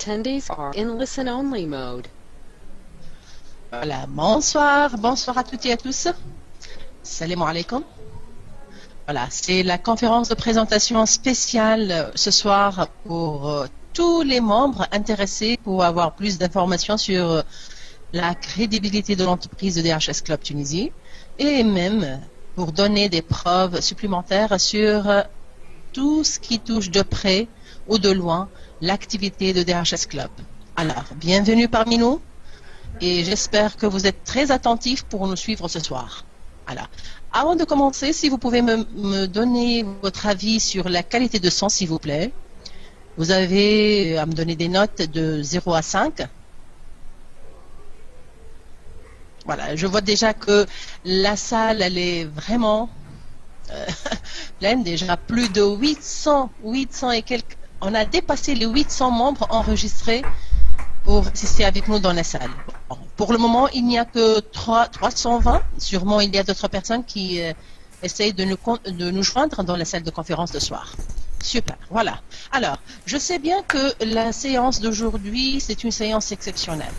attendees are in listen-only mode. Voilà, bonsoir à toutes et à tous. Salam alaikum. Voilà, c'est la conférence de présentation spéciale ce soir pour tous les membres intéressés pour avoir plus d'informations sur la crédibilité de l'entreprise de DHS Club Tunisie et même pour donner des preuves supplémentaires sur tout ce qui touche de près ou de loin l'activité de DHS Club. Alors, bienvenue parmi nous et j'espère que vous êtes très attentifs pour nous suivre ce soir. Alors, avant de commencer, si vous pouvez me donner votre avis sur la qualité de son, s'il vous plaît. Vous avez à me donner des notes de 0 à 5. Voilà, je vois déjà que la salle, elle est vraiment pleine, déjà plus de 800 et quelques. On a dépassé les 800 membres enregistrés pour assister avec nous dans la salle. Bon, pour le moment, il n'y a que 320. Sûrement, il y a d'autres personnes qui essayent de nous joindre dans la salle de conférence ce soir. Super, voilà. Alors, je sais bien que la séance d'aujourd'hui, c'est une séance exceptionnelle.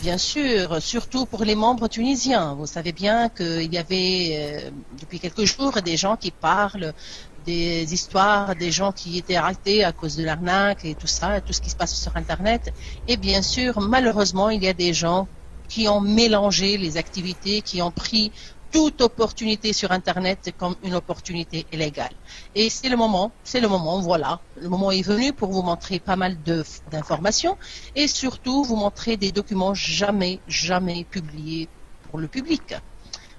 Bien sûr, surtout pour les membres tunisiens. Vous savez bien qu'il y avait depuis quelques jours des gens qui parlent des histoires, des gens qui étaient arrêtés à cause de l'arnaque et tout ça, tout ce qui se passe sur Internet. Et bien sûr, malheureusement, il y a des gens qui ont mélangé les activités, qui ont pris toute opportunité sur Internet comme une opportunité illégale. Et c'est le moment, voilà. Le moment est venu pour vous montrer pas mal d'informations et surtout vous montrer des documents jamais publiés pour le public.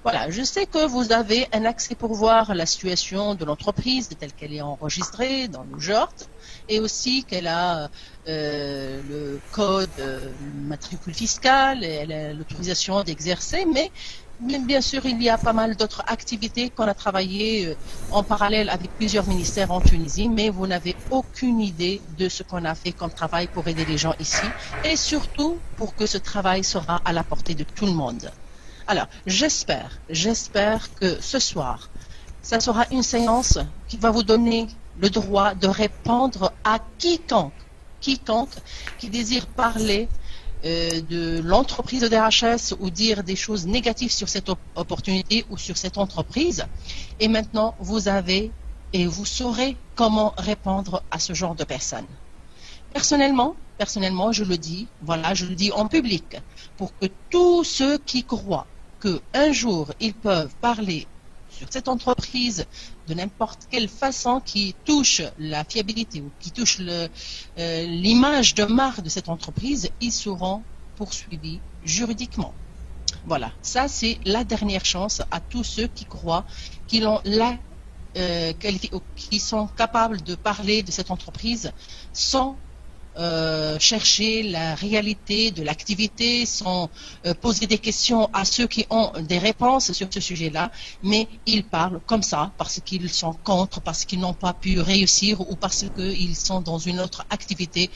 Voilà, je sais que vous avez un accès pour voir la situation de l'entreprise telle qu'elle est enregistrée dans le JORT et aussi qu'elle a le code matricule fiscale et l'autorisation d'exercer, mais bien sûr, il y a pas mal d'autres activités qu'on a travaillées en parallèle avec plusieurs ministères en Tunisie, mais vous n'avez aucune idée de ce qu'on a fait comme travail pour aider les gens ici et surtout pour que ce travail sera à la portée de tout le monde. Alors, j'espère que ce soir, ça sera une séance qui va vous donner le droit de répondre à quiconque qui désire parler de l'entreprise de DHS ou dire des choses négatives sur cette opportunité ou sur cette entreprise. Et maintenant, vous avez et vous saurez comment répondre à ce genre de personnes. Personnellement, je le dis, voilà, je le dis en public, pour que tous ceux qui croient qu'un jour ils peuvent parler sur cette entreprise de n'importe quelle façon qui touche la fiabilité ou qui touche l'image de marque de cette entreprise, ils seront poursuivis juridiquement. Voilà, ça c'est la dernière chance à tous ceux qui croient qu'ils ont qui sont capables de parler de cette entreprise sans chercher la réalité de l'activité, sans poser des questions à ceux qui ont des réponses sur ce sujet-là, mais ils parlent comme ça parce qu'ils sont contre, parce qu'ils n'ont pas pu réussir ou parce qu'ils sont dans une autre activité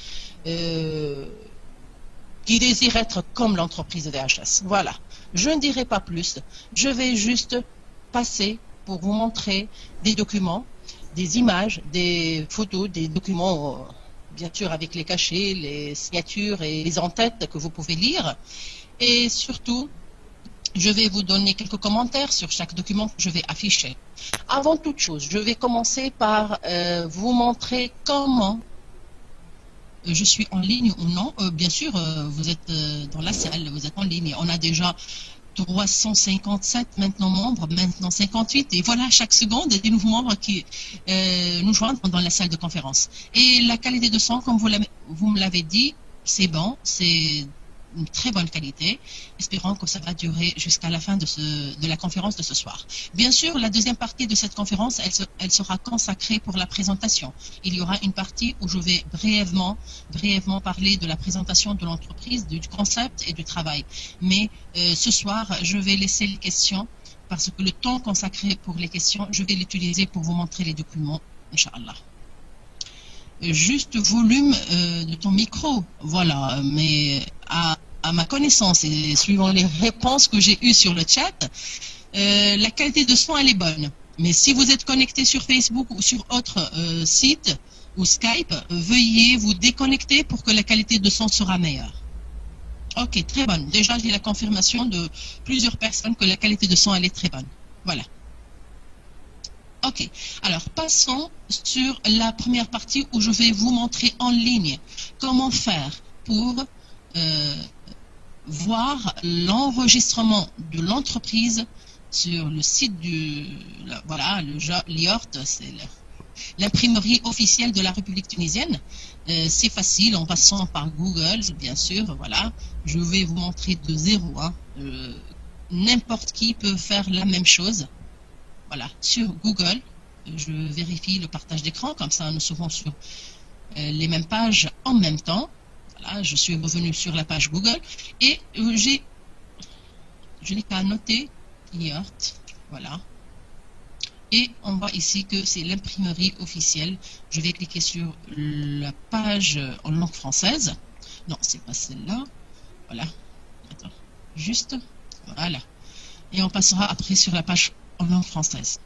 qui désire être comme l'entreprise de DHS. Voilà, je ne dirai pas plus, je vais juste passer pour vous montrer des documents, des images, des photos, des documents bien sûr avec les cachets, les signatures et les en-têtes que vous pouvez lire. Et surtout, je vais vous donner quelques commentaires sur chaque document que je vais afficher. Avant toute chose, je vais commencer par vous montrer comment je suis en ligne ou non. Bien sûr, vous êtes dans la salle, vous êtes en ligne. On a déjà 357 maintenant membres, maintenant 58, et voilà, chaque seconde, des nouveaux membres qui nous joignent dans la salle de conférence. Et la qualité de son, comme vous me l'avez dit, c'est bon, c'est une très bonne qualité. Espérons que ça va durer jusqu'à la fin de la conférence de ce soir. Bien sûr, la deuxième partie de cette conférence, elle sera consacrée pour la présentation. Il y aura une partie où je vais brièvement parler de la présentation de l'entreprise, du concept et du travail. Mais ce soir, je vais laisser les questions parce que le temps consacré pour les questions, je vais l'utiliser pour vous montrer les documents, Inch'Allah. Juste volume de ton micro, voilà, mais à ma connaissance et suivant les réponses que j'ai eues sur le chat, la qualité de son elle est bonne. Mais si vous êtes connecté sur Facebook ou sur autre site, ou Skype, veuillez vous déconnecter pour que la qualité de son sera meilleure. Ok, très bonne. Déjà, j'ai la confirmation de plusieurs personnes que la qualité de son, elle est très bonne. Voilà. Ok, alors passons sur la première partie où je vais vous montrer en ligne comment faire pour voir l'enregistrement de l'entreprise sur le site voilà, l'IORT, c'est l'imprimerie officielle de la République tunisienne. C'est facile en passant par Google, bien sûr. Voilà, je vais vous montrer de zéro. Hein. N'importe qui peut faire la même chose. Voilà, sur Google, je vérifie le partage d'écran, comme ça nous serons sur les mêmes pages en même temps. Voilà, je suis revenu sur la page Google et je n'ai qu'à noter IORT, voilà. Et on voit ici que c'est l'imprimerie officielle. Je vais cliquer sur la page en langue française. Non, c'est pas celle-là. Voilà. Attends, juste, voilà. Et on passera après sur la page en langue française.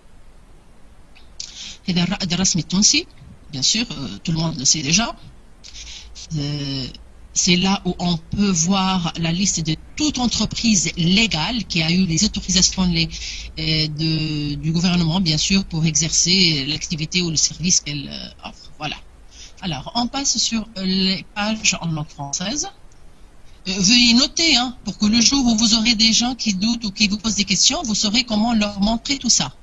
Bien sûr, tout le monde le sait déjà. C'est là où on peut voir la liste de toute entreprise légale qui a eu les autorisations du gouvernement, bien sûr, pour exercer l'activité ou le service qu'elle offre. Voilà. Alors, on passe sur les pages en langue française. Veuillez noter, hein, pour que le jour où vous aurez des gens qui doutent ou qui vous posent des questions, vous saurez comment leur montrer tout ça.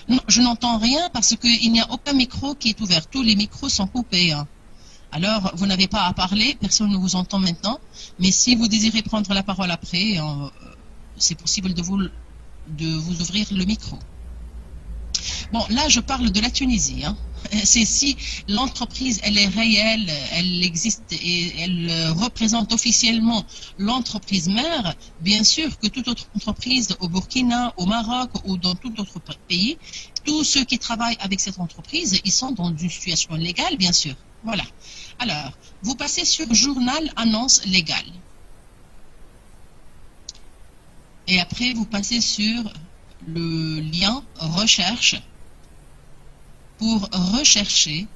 Non, je n'entends rien parce qu'il n'y a aucun micro qui est ouvert. Tous les micros sont coupés. Hein. Alors, vous n'avez pas à parler, personne ne vous entend maintenant. Mais si vous désirez prendre la parole après, c'est possible de vous ouvrir le micro. Bon, là, je parle de la Tunisie. Hein. C'est si l'entreprise, elle est réelle, elle existe et elle représente officiellement l'entreprise mère, bien sûr que toute autre entreprise au Burkina, au Maroc ou dans tout autre pays, tous ceux qui travaillent avec cette entreprise, ils sont dans une situation légale, bien sûr. Voilà. Alors, vous passez sur journal annonce légale. Et après, vous passez sur le lien recherche pour rechercher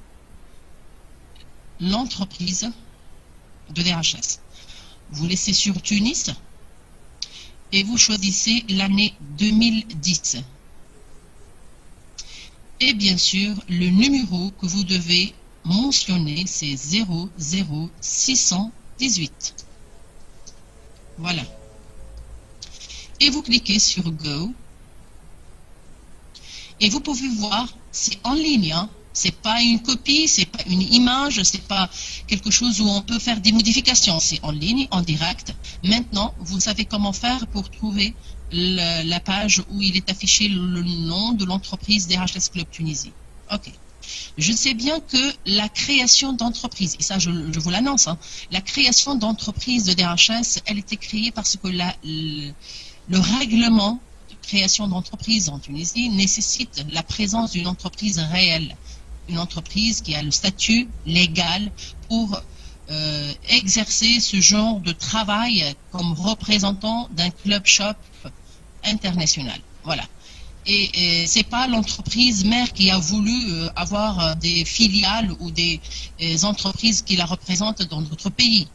l'entreprise de DHS. Vous laissez sur Tunis et vous choisissez l'année 2010. Et bien sûr, le numéro que vous devez mentionner, c'est 00618. Voilà. Et vous cliquez sur Go. Et vous pouvez voir, c'est en ligne, hein. C'est pas une copie, c'est pas une image, c'est pas quelque chose où on peut faire des modifications. C'est en ligne, en direct. Maintenant, vous savez comment faire pour trouver la page où il est affiché le nom de l'entreprise DHS Club Tunisie. Ok. Je sais bien que la création d'entreprise, et ça je vous l'annonce, hein, la création d'entreprise de DHS, elle était créée parce que le règlement création d'entreprise en Tunisie nécessite la présence d'une entreprise réelle, une entreprise qui a le statut légal pour exercer ce genre de travail comme représentant d'un club shop international. Voilà. Et c'est pas l'entreprise mère qui a voulu avoir des filiales ou des entreprises qui la représentent dans d'autres pays.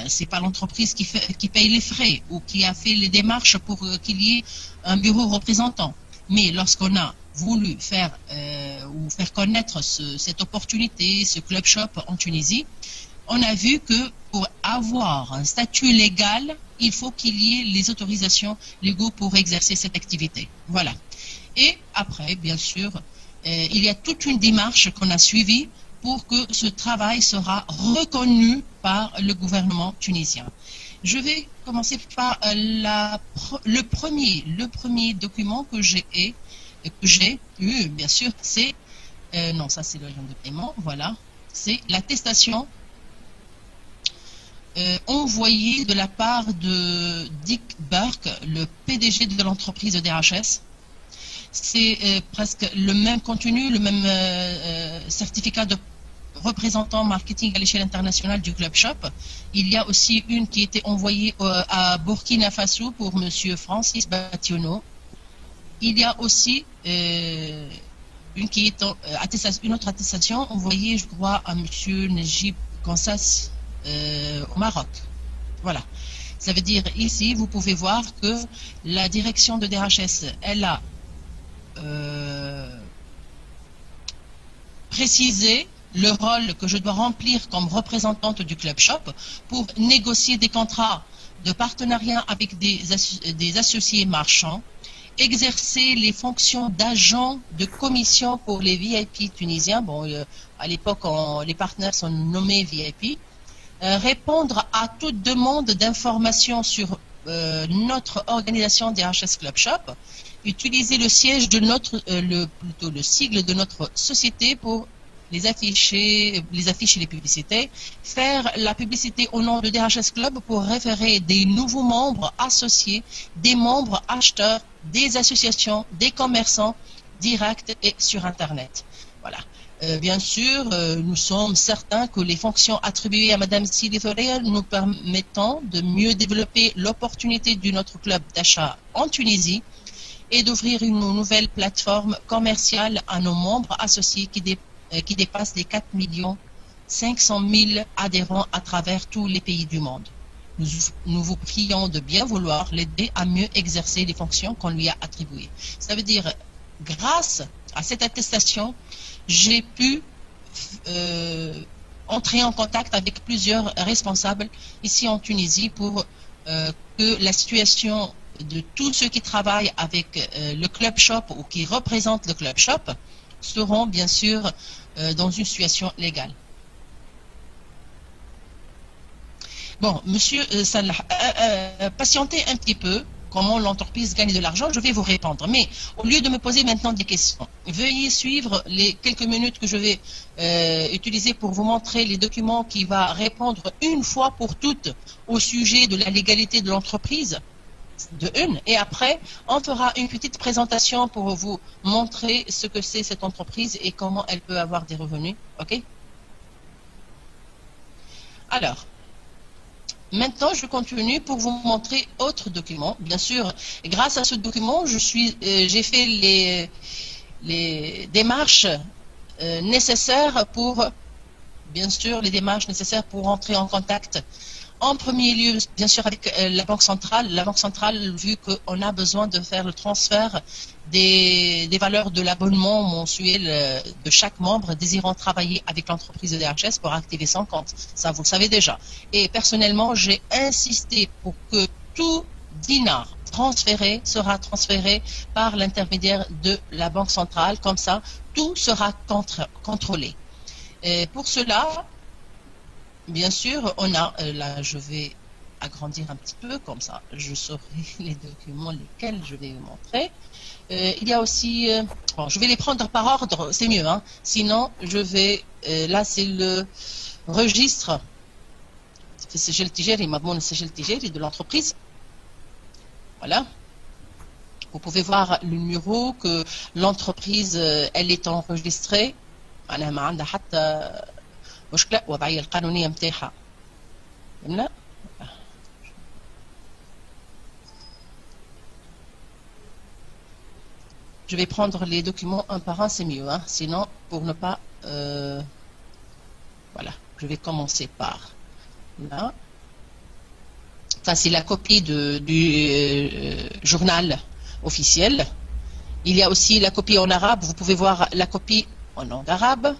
C'est pas l'entreprise qui paye les frais ou qui a fait les démarches pour qu'il y ait un bureau représentant. Mais lorsqu'on a voulu faire connaître cette opportunité, ce club shop en Tunisie, on a vu que pour avoir un statut légal, il faut qu'il y ait les autorisations légaux pour exercer cette activité. Voilà. Et après, bien sûr, il y a toute une démarche qu'on a suivie pour que ce travail sera reconnu par le gouvernement tunisien. Je vais commencer par le premier document que j'ai eu, bien sûr, c'est, non, ça c'est le lien de paiement, voilà, c'est l'attestation envoyée de la part de Dick Burke, le PDG de l'entreprise de DHS. C'est presque le même contenu, le même certificat de représentant marketing à l'échelle internationale du Club Shop. Il y a aussi une qui était envoyée à Burkina Faso pour M. Francis Bationo. Il y a aussi une autre attestation envoyée, je crois, à monsieur Najib Kansas au Maroc. Voilà. Ça veut dire ici, vous pouvez voir que la direction de DHS, elle a précisé le rôle que je dois remplir comme représentante du Club Shop pour négocier des contrats de partenariat avec des associés marchands, exercer les fonctions d'agent de commission pour les VIP tunisiens. Bon, à l'époque, les partenaires sont nommés VIP. Répondre à toute demande d'information sur notre organisation DHS Club Shop, utiliser le siège de plutôt le sigle de notre société pour les affiches et les publicités, faire la publicité au nom de DHS Club pour référer des nouveaux membres associés, des membres acheteurs, des associations, des commerçants directs et sur Internet. Voilà. Bien sûr, nous sommes certains que les fonctions attribuées à Madame Sidi Thorea nous permettant de mieux développer l'opportunité de notre club d'achat en Tunisie et d'ouvrir une nouvelle plateforme commerciale à nos membres associés qui dépassent les 4 500 000 adhérents à travers tous les pays du monde. Nous vous prions de bien vouloir l'aider à mieux exercer les fonctions qu'on lui a attribuées. Ça veut dire, grâce à cette attestation, j'ai pu entrer en contact avec plusieurs responsables ici en Tunisie pour que la situation de tous ceux qui travaillent avec le Club Shop ou qui représentent le Club Shop seront bien sûr dans une situation légale. Bon, monsieur Salah, patientez un petit peu. Comment l'entreprise gagne de l'argent, je vais vous répondre. Mais au lieu de me poser maintenant des questions, veuillez suivre les quelques minutes que je vais utiliser pour vous montrer les documents qui vont répondre une fois pour toutes au sujet de la légalité de l'entreprise, et après, on fera une petite présentation pour vous montrer ce que c'est cette entreprise et comment elle peut avoir des revenus. Ok? Alors, maintenant, je continue pour vous montrer autre document. Bien sûr, grâce à ce document, j'ai fait les démarches nécessaires pour, bien sûr, les démarches nécessaires pour entrer en contact. En premier lieu, bien sûr, avec la Banque centrale. La Banque centrale, vu qu'on a besoin de faire le transfert des valeurs de l'abonnement mensuel de chaque membre désirant travailler avec l'entreprise de DHS pour activer son compte. Ça, vous le savez déjà. Et personnellement, j'ai insisté pour que tout dinar transféré sera transféré par l'intermédiaire de la Banque centrale. Comme ça, tout sera contrôlé. Et pour cela, bien sûr, on a, là je vais agrandir un petit peu, comme ça je saurai les documents lesquels je vais vous montrer. Il y a aussi, bon, je vais les prendre par ordre, c'est mieux, hein. Sinon je vais, là c'est le registre, de l'entreprise. Voilà. Vous pouvez voir le numéro que l'entreprise, elle est enregistrée. مشكلة وضعية القانونية متاعها. لا. Je vais prendre les documents un par un, c'est mieux, hein? Sinon, pour ne pas... voilà, je vais commencer par là. Ça, c'est la copie du journal officiel. Il y a aussi la copie en arabe. Vous pouvez voir la copie en langue arabe.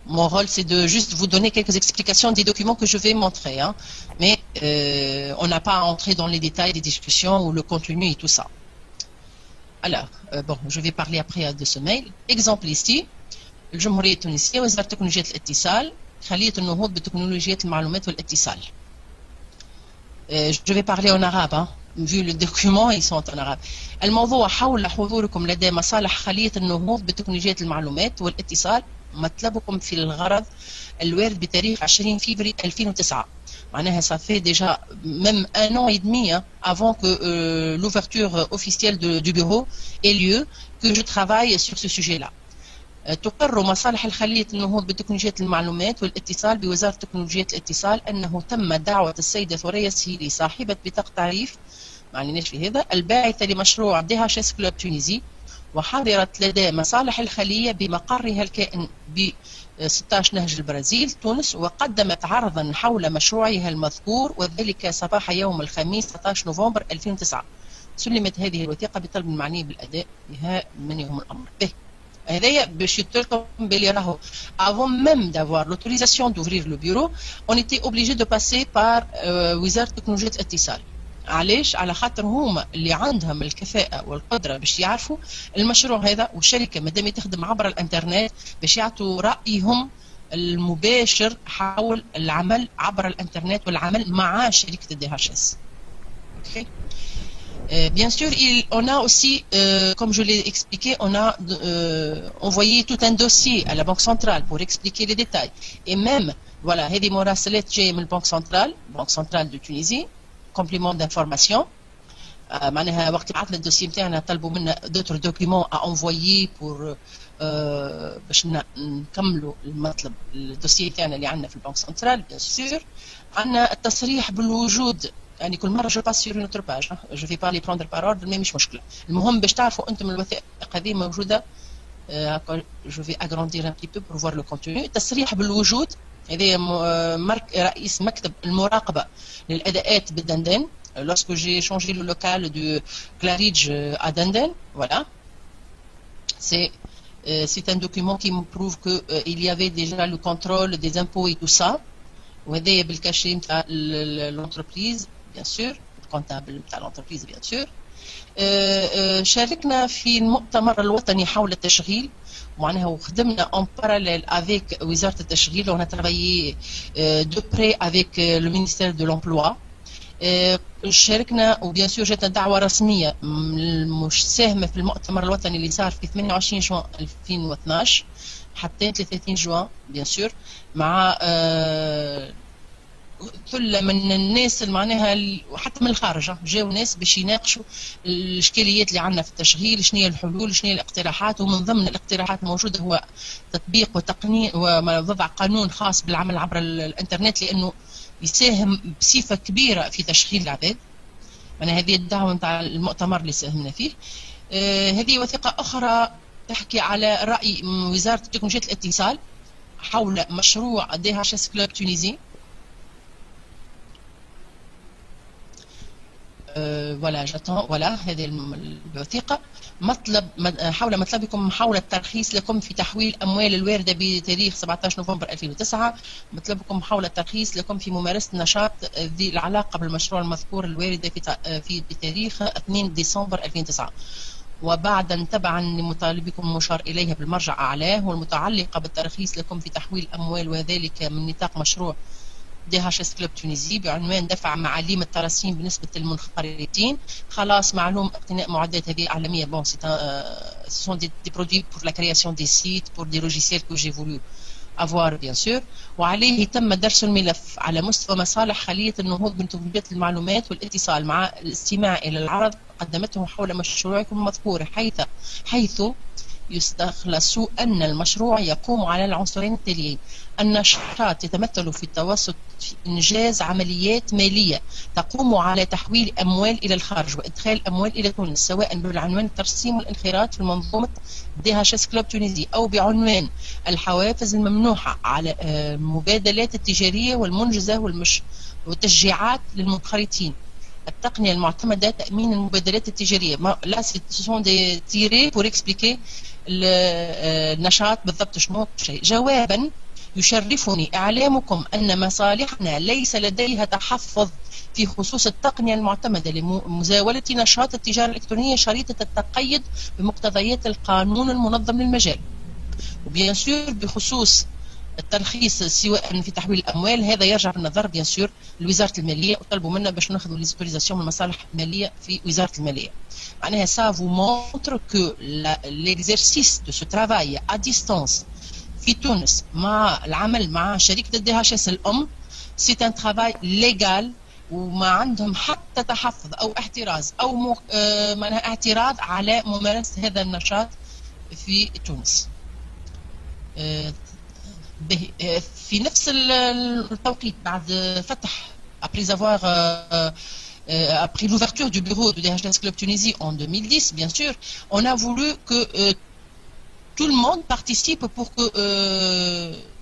Mon rôle, c'est de juste vous donner quelques explications des documents que je vais montrer. Hein. Mais on n'a pas à entrer dans les détails des discussions ou le contenu et tout ça. Alors, bon, je vais parler après de ce mail. Exemple ici. الجمهورية التونسية وزارة تكنولوجيا الاتصال خلية النهوض بتكنولوجيا المعلومات والاتصال. Je vais parler en arabe. Hein. Vu le document, ils sont en arabe. الموضوع حول حضوركم لدى مصالح خلية النهوض بتكنولوجيا المعلومات والاتصال مطلبكم في الغرض الوارد بتاريخ 20 février 2009. معناها ça fait déjà même un an et demi hein, avant que l'ouverture officielle du bureau ait lieu que je travaille sur ce sujet-là. تقر مصالح الخلية النهوض بتكنولوجيا المعلومات والاتصال بوزارة تكنولوجيا الاتصال أنه تم دعوة السيدة ثريا السهيلي صاحبة بطاقة تعريف ما عليناش في هذا. الباعثة لمشروع DHS كلوب تونيزي، وحضرت لدى مصالح الخلية بمقرها الكائن ب 16 نهج البرازيل تونس، وقدمت عرضا حول مشروعها المذكور، وذلك صباح يوم الخميس 19 نوفمبر 2009. سلمت هذه الوثيقة بطلب المعني بالأداء بها من يوم الأمر. به هذايا باش يتلكم بلي راهو avant même d'avoir l'autorisation d'ouvrir le bureau on était obligé de passer par وزارة تكنولوجيا الاتصال. علاش؟ على خاطر هما اللي عندهم الكفاءة والقدرة باش يعرفوا المشروع هذا، والشركة مادام تخدم عبر الانترنت باش يعطوا رأيهم المباشر حول العمل عبر الانترنت والعمل مع شركة DHS. Okay. Bien sûr, on a aussi, comme je l'ai expliqué, on a envoyé tout un dossier à la Banque centrale pour expliquer les détails. Et même, voilà, هذه مراسلات جاية من البنك سنترال، Banque centrale de Tunisie، complément d'information. معناها وقت بعثنا الدوسي نتاعنا طلبوا منا d'autres documents à envoyer pour باش نكملوا المطلب الدوسي نتاعنا اللي عندنا في البنك سنترال. بيان سور عندنا التصريح بالوجود، يعني كل مره جو باس سور نوتر باج، جو في با لي بروندر بار اوردر، ما مش مشكله. المهم باش تعرفوا انتم الوثائق هذه موجوده. جو في اغراندير ان بي بو بور فوار لو كونتوني. التصريح بالوجود هذا رئيس مكتب المراقبه للاداءات بالدندن. Lorsque j'ai changé le local de Claridge à Denden, voilà, c'est un document qui me prouve qu'il y avait déjà le contrôle des impôts et tout ça. وهذايا بالكاشي نتاع l'entreprise bien sûr، الكونتابل نتاع l'entreprise bien sûr. شاركنا في المؤتمر الوطني حول التشغيل، معناها وخدمنا en parallèle avec وزارة التشغيل. On a travaillé de près avec le ministère de l'Emploi. شاركنا وبيان سور جاتنا دعوة رسمية مش ساهمة في المؤتمر الوطني اللي صار في 28 جوان 2012 حتى 30 جوان بيان سور، مع ثلة من الناس معناها وحتى من الخارج جاوا ناس باش يناقشوا الاشكاليات اللي عندنا في التشغيل، شنو هي الحلول، شنو هي الاقتراحات. ومن ضمن الاقتراحات الموجوده هو تطبيق وتقنين ووضع قانون خاص بالعمل عبر الانترنت، لانه يساهم بصفه كبيره في تشغيل العباد. انا هذه الدعوه نتاع المؤتمر اللي ساهمنا فيه. هذه وثيقه اخرى تحكي على راي وزاره تكنولوجيا الاتصال حول مشروع DHS كلوب تونيزي. ولا جاتون ولا هذه الوثيقة حول مطلبكم حول الترخيص لكم في تحويل أموال الواردة بتاريخ 17 نوفمبر 2009. مطلبكم حول الترخيص لكم في ممارسة نشاط ذي العلاقة بالمشروع المذكور الواردة في بتاريخ 2 ديسمبر 2009. وبعدا تبعا لمطالبكم مشار إليها بالمرجع أعلاه والمتعلقة بالترخيص لكم في تحويل أموال، وذلك من نطاق مشروع DHS كلوب تونيزي بعنوان دفع معاليم الترسيم بالنسبة للمنخرطين. خلاص معلوم اقتناء معدات هذه عالمية. Bon, ce sont des produits pour la création des sites, pour des logiciels que j'ai voulu avoir bien sûr. وعليه تم درس الملف على مستوى مصالح خلية النهوض بتكنولوجيات المعلومات والاتصال مع الاستماع إلى العرض قدمته حول مشروعكم المذكور، حيث يستخلص أن المشروع يقوم على العنصرين التاليين: النشاط يتمثل في التوسط في إنجاز عمليات مالية تقوم على تحويل أموال إلى الخارج وإدخال أموال إلى تونس، سواء بالعنوان الترسيم والانخراط في منظومة DHS كلوب تونيزي أو بعنوان الحوافز الممنوحة على المبادلات التجارية والمنجزة والتشجيعات للمنخرطين، التقنية المعتمدة تأمين المبادلات التجارية. لا سون دي تيري بور اكسبليكي النشاط بالضبط شنو شيء. جوابا: يشرفني إعلامكم أن مصالحنا ليس لديها تحفظ في خصوص التقنية المعتمدة لمزاولة نشاط التجارة الإلكترونية شريطة التقيد بمقتضيات القانون المنظم للمجال. وبيان سور بخصوص الترخيص سواء في تحويل الاموال هذا يرجع بالنظر بيان سور لوزاره الماليه، وطلبوا منا باش ناخذوا ليزوتوريزاسيون من المصالح الماليه في وزاره الماليه. معناها سا فو مونتر كو ليكزيرسيس دو سو ترافاي ا ديستانس في تونس مع العمل مع شركه DHS الام سي ان ترافاي ليغال، وما عندهم حتى تحفظ او احتراز او معناها اعتراض على ممارسه هذا النشاط في تونس. في نفس التوقيت بعد فتح après avoir après l'ouverture du bureau de DHS Club Tunisie en 2010, bien sûr, on a voulu que tout le monde participe pour que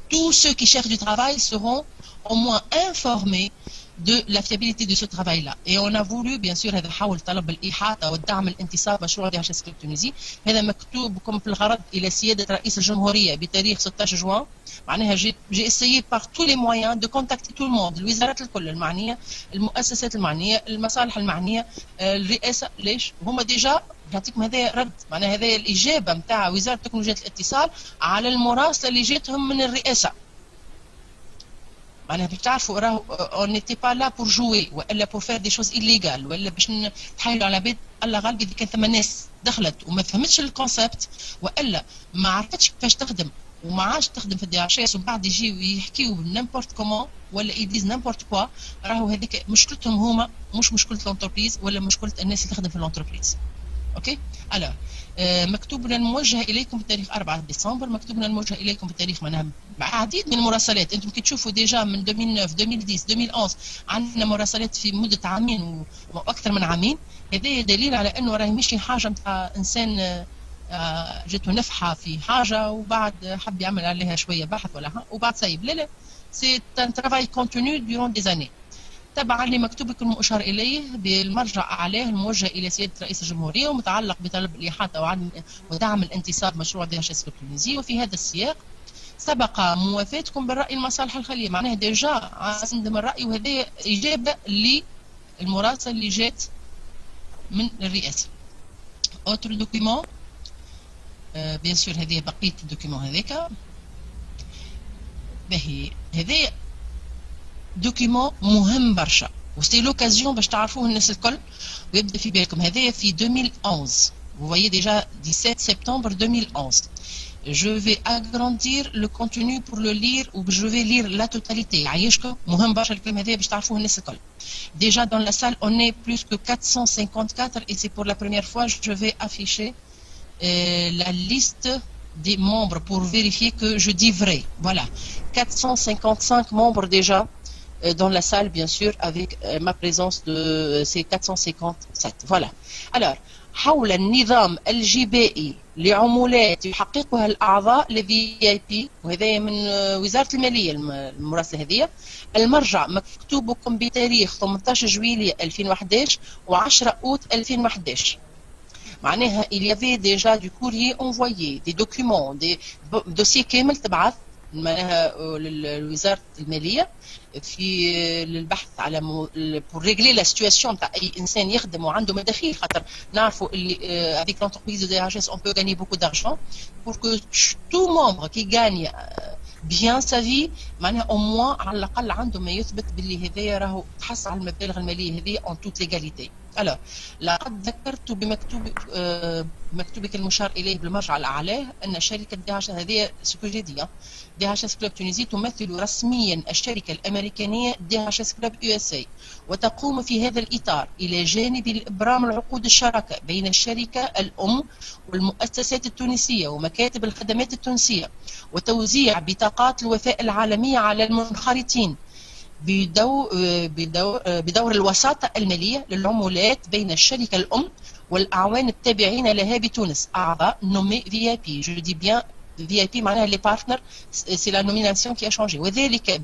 tous ceux qui cherchent du travail seront au moins informés de la fiabilité de ce travail-là. Et on a voulu, bien sûr, هذا حول طلب الإحاطة والدعم الانتصاب مشروع DHS Club Tunisie. هذا مكتوب في الغرض إلى سيادة رئيس الجمهورية بتاريخ 16 جوان. معناها j'ai essayé par tous les moyens de contacter tout le monde، الوزارات الكل المعنية، المؤسسات المعنية، المصالح المعنية، الرئاسة. ليش؟ هما ديجا نعطيكم هذا رد، معناها هذا الإجابة نتاع وزارة تكنولوجيا الاتصال على المراسلة اللي جاتهم من الرئاسة. معناها باش تعرفوا راهو اون نيتي با لا بور جوي والا بور فير دي شوز إليغال ولا باش نتحايلوا على عباد. الله غالب اذا كان ثم ناس دخلت وما فهمتش الكونسيبت والا ما عرفتش كيفاش تخدم وما عادش تخدم في الدي اتش اس ومن بعد يجيو يحكيو نيمبورت كومون ولا يديز نيمبورت كوا، راهو هذيك مشكلتهم هما، مش مشكله لونتربريز ولا مشكله الناس اللي تخدم في لونتربريز. اوكي الو مكتوبنا الموجه اليكم بتاريخ 4 ديسمبر، مكتوبنا الموجه اليكم بتاريخ معناها عديد من المراسلات. انتم كي تشوفوا ديجا من 2009 2010 2011 عندنا مراسلات في مده عامين واكثر من عامين. هذا دليل على انه راهي مش حاجه نتاع انسان جاته نفحه في حاجه وبعد حب يعمل عليها شويه بحث ولا وبعد سايب. لا سي ان ترافاي كونتينيو دورون دي زاني. تبعا لمكتوب لكم المشار اليه بالمرجع اعلاه الموجه الى سياده رئيس الجمهوريه ومتعلق بطلب الاحاطه ودعم الانتصاب مشروع DHS Club Tunisie. وفي هذا السياق سبق موافاتكم بالراي المصالح الخليه، معناها ديجا عندهم الراي وهذا اجابه للمراسله اللي جات من الرئاسه. اوتر دوكيمون بيان سور هذه بقيه الدوكيمون هذاك باهي. هذا دوكيمون مهم برشا وسي لوكازيون باش تعرفوه الناس الكل ويبدا في بالكم. هذايا في 2011 vous voyez déjà 17 septembre 2011. Je vais agrandir le contenu pour le lire ou je vais lire la totalité. عايشكم مهم برشا الكلام هذايا باش تعرفوه الناس الكل. Déjà dans la salle on est plus que 454 et c'est pour la première fois je vais afficher la liste des membres pour vérifier que je dis vrai. Voilà, 455 membres déjà dans la salle, bien sûr, avec ma présence de ces 457. Voilà. Alors, حول النظام الجبائي لعمولات يحققها الأعضاء ل VIP، وهذا من وزارة المالية المراسلة هذه. المرجع مكتوبكم بتاريخ 18 جويلية 2011 و10 أوت 2011. معناها il y avait déjà du courrier envoyé, des documents, des dossiers كامل تبعث معناها لوزارة المالية في للبحث على pour régler la situation نتاع أي إنسان يخدم وعنده مداخيل، خاطر نعرفوا اللي avec l'entreprise de DHS on peut gagner beaucoup d'argent pour que tout membre qui gagne bien sa vie معناها au moins على الأقل عنده ما يثبت باللي هذايا راهو تحصل على المبالغ المالية هذه en toute légalité. Alors لقد ذكرت بمكتوبك المشار إليه بالمرجع الأعلى أن شركة DHS هذه سكوجيدية DHS Club Tunisie تمثل رسميا الشركة الأمريكانية DHS Club USA وتقوم في هذا الإطار إلى جانب الإبرام العقود الشراكة بين الشركة الأم والمؤسسات التونسية ومكاتب الخدمات التونسية وتوزيع بطاقات الوفاء العالمية على المنخرطين بدور الوساطة المالية للعمولات بين الشركة الأم والأعوان التابعين لها بتونس أعضاء نومي VIP. Je dis bien VIP معناها les partenaires, c'est la nomination qui a changé. وذلك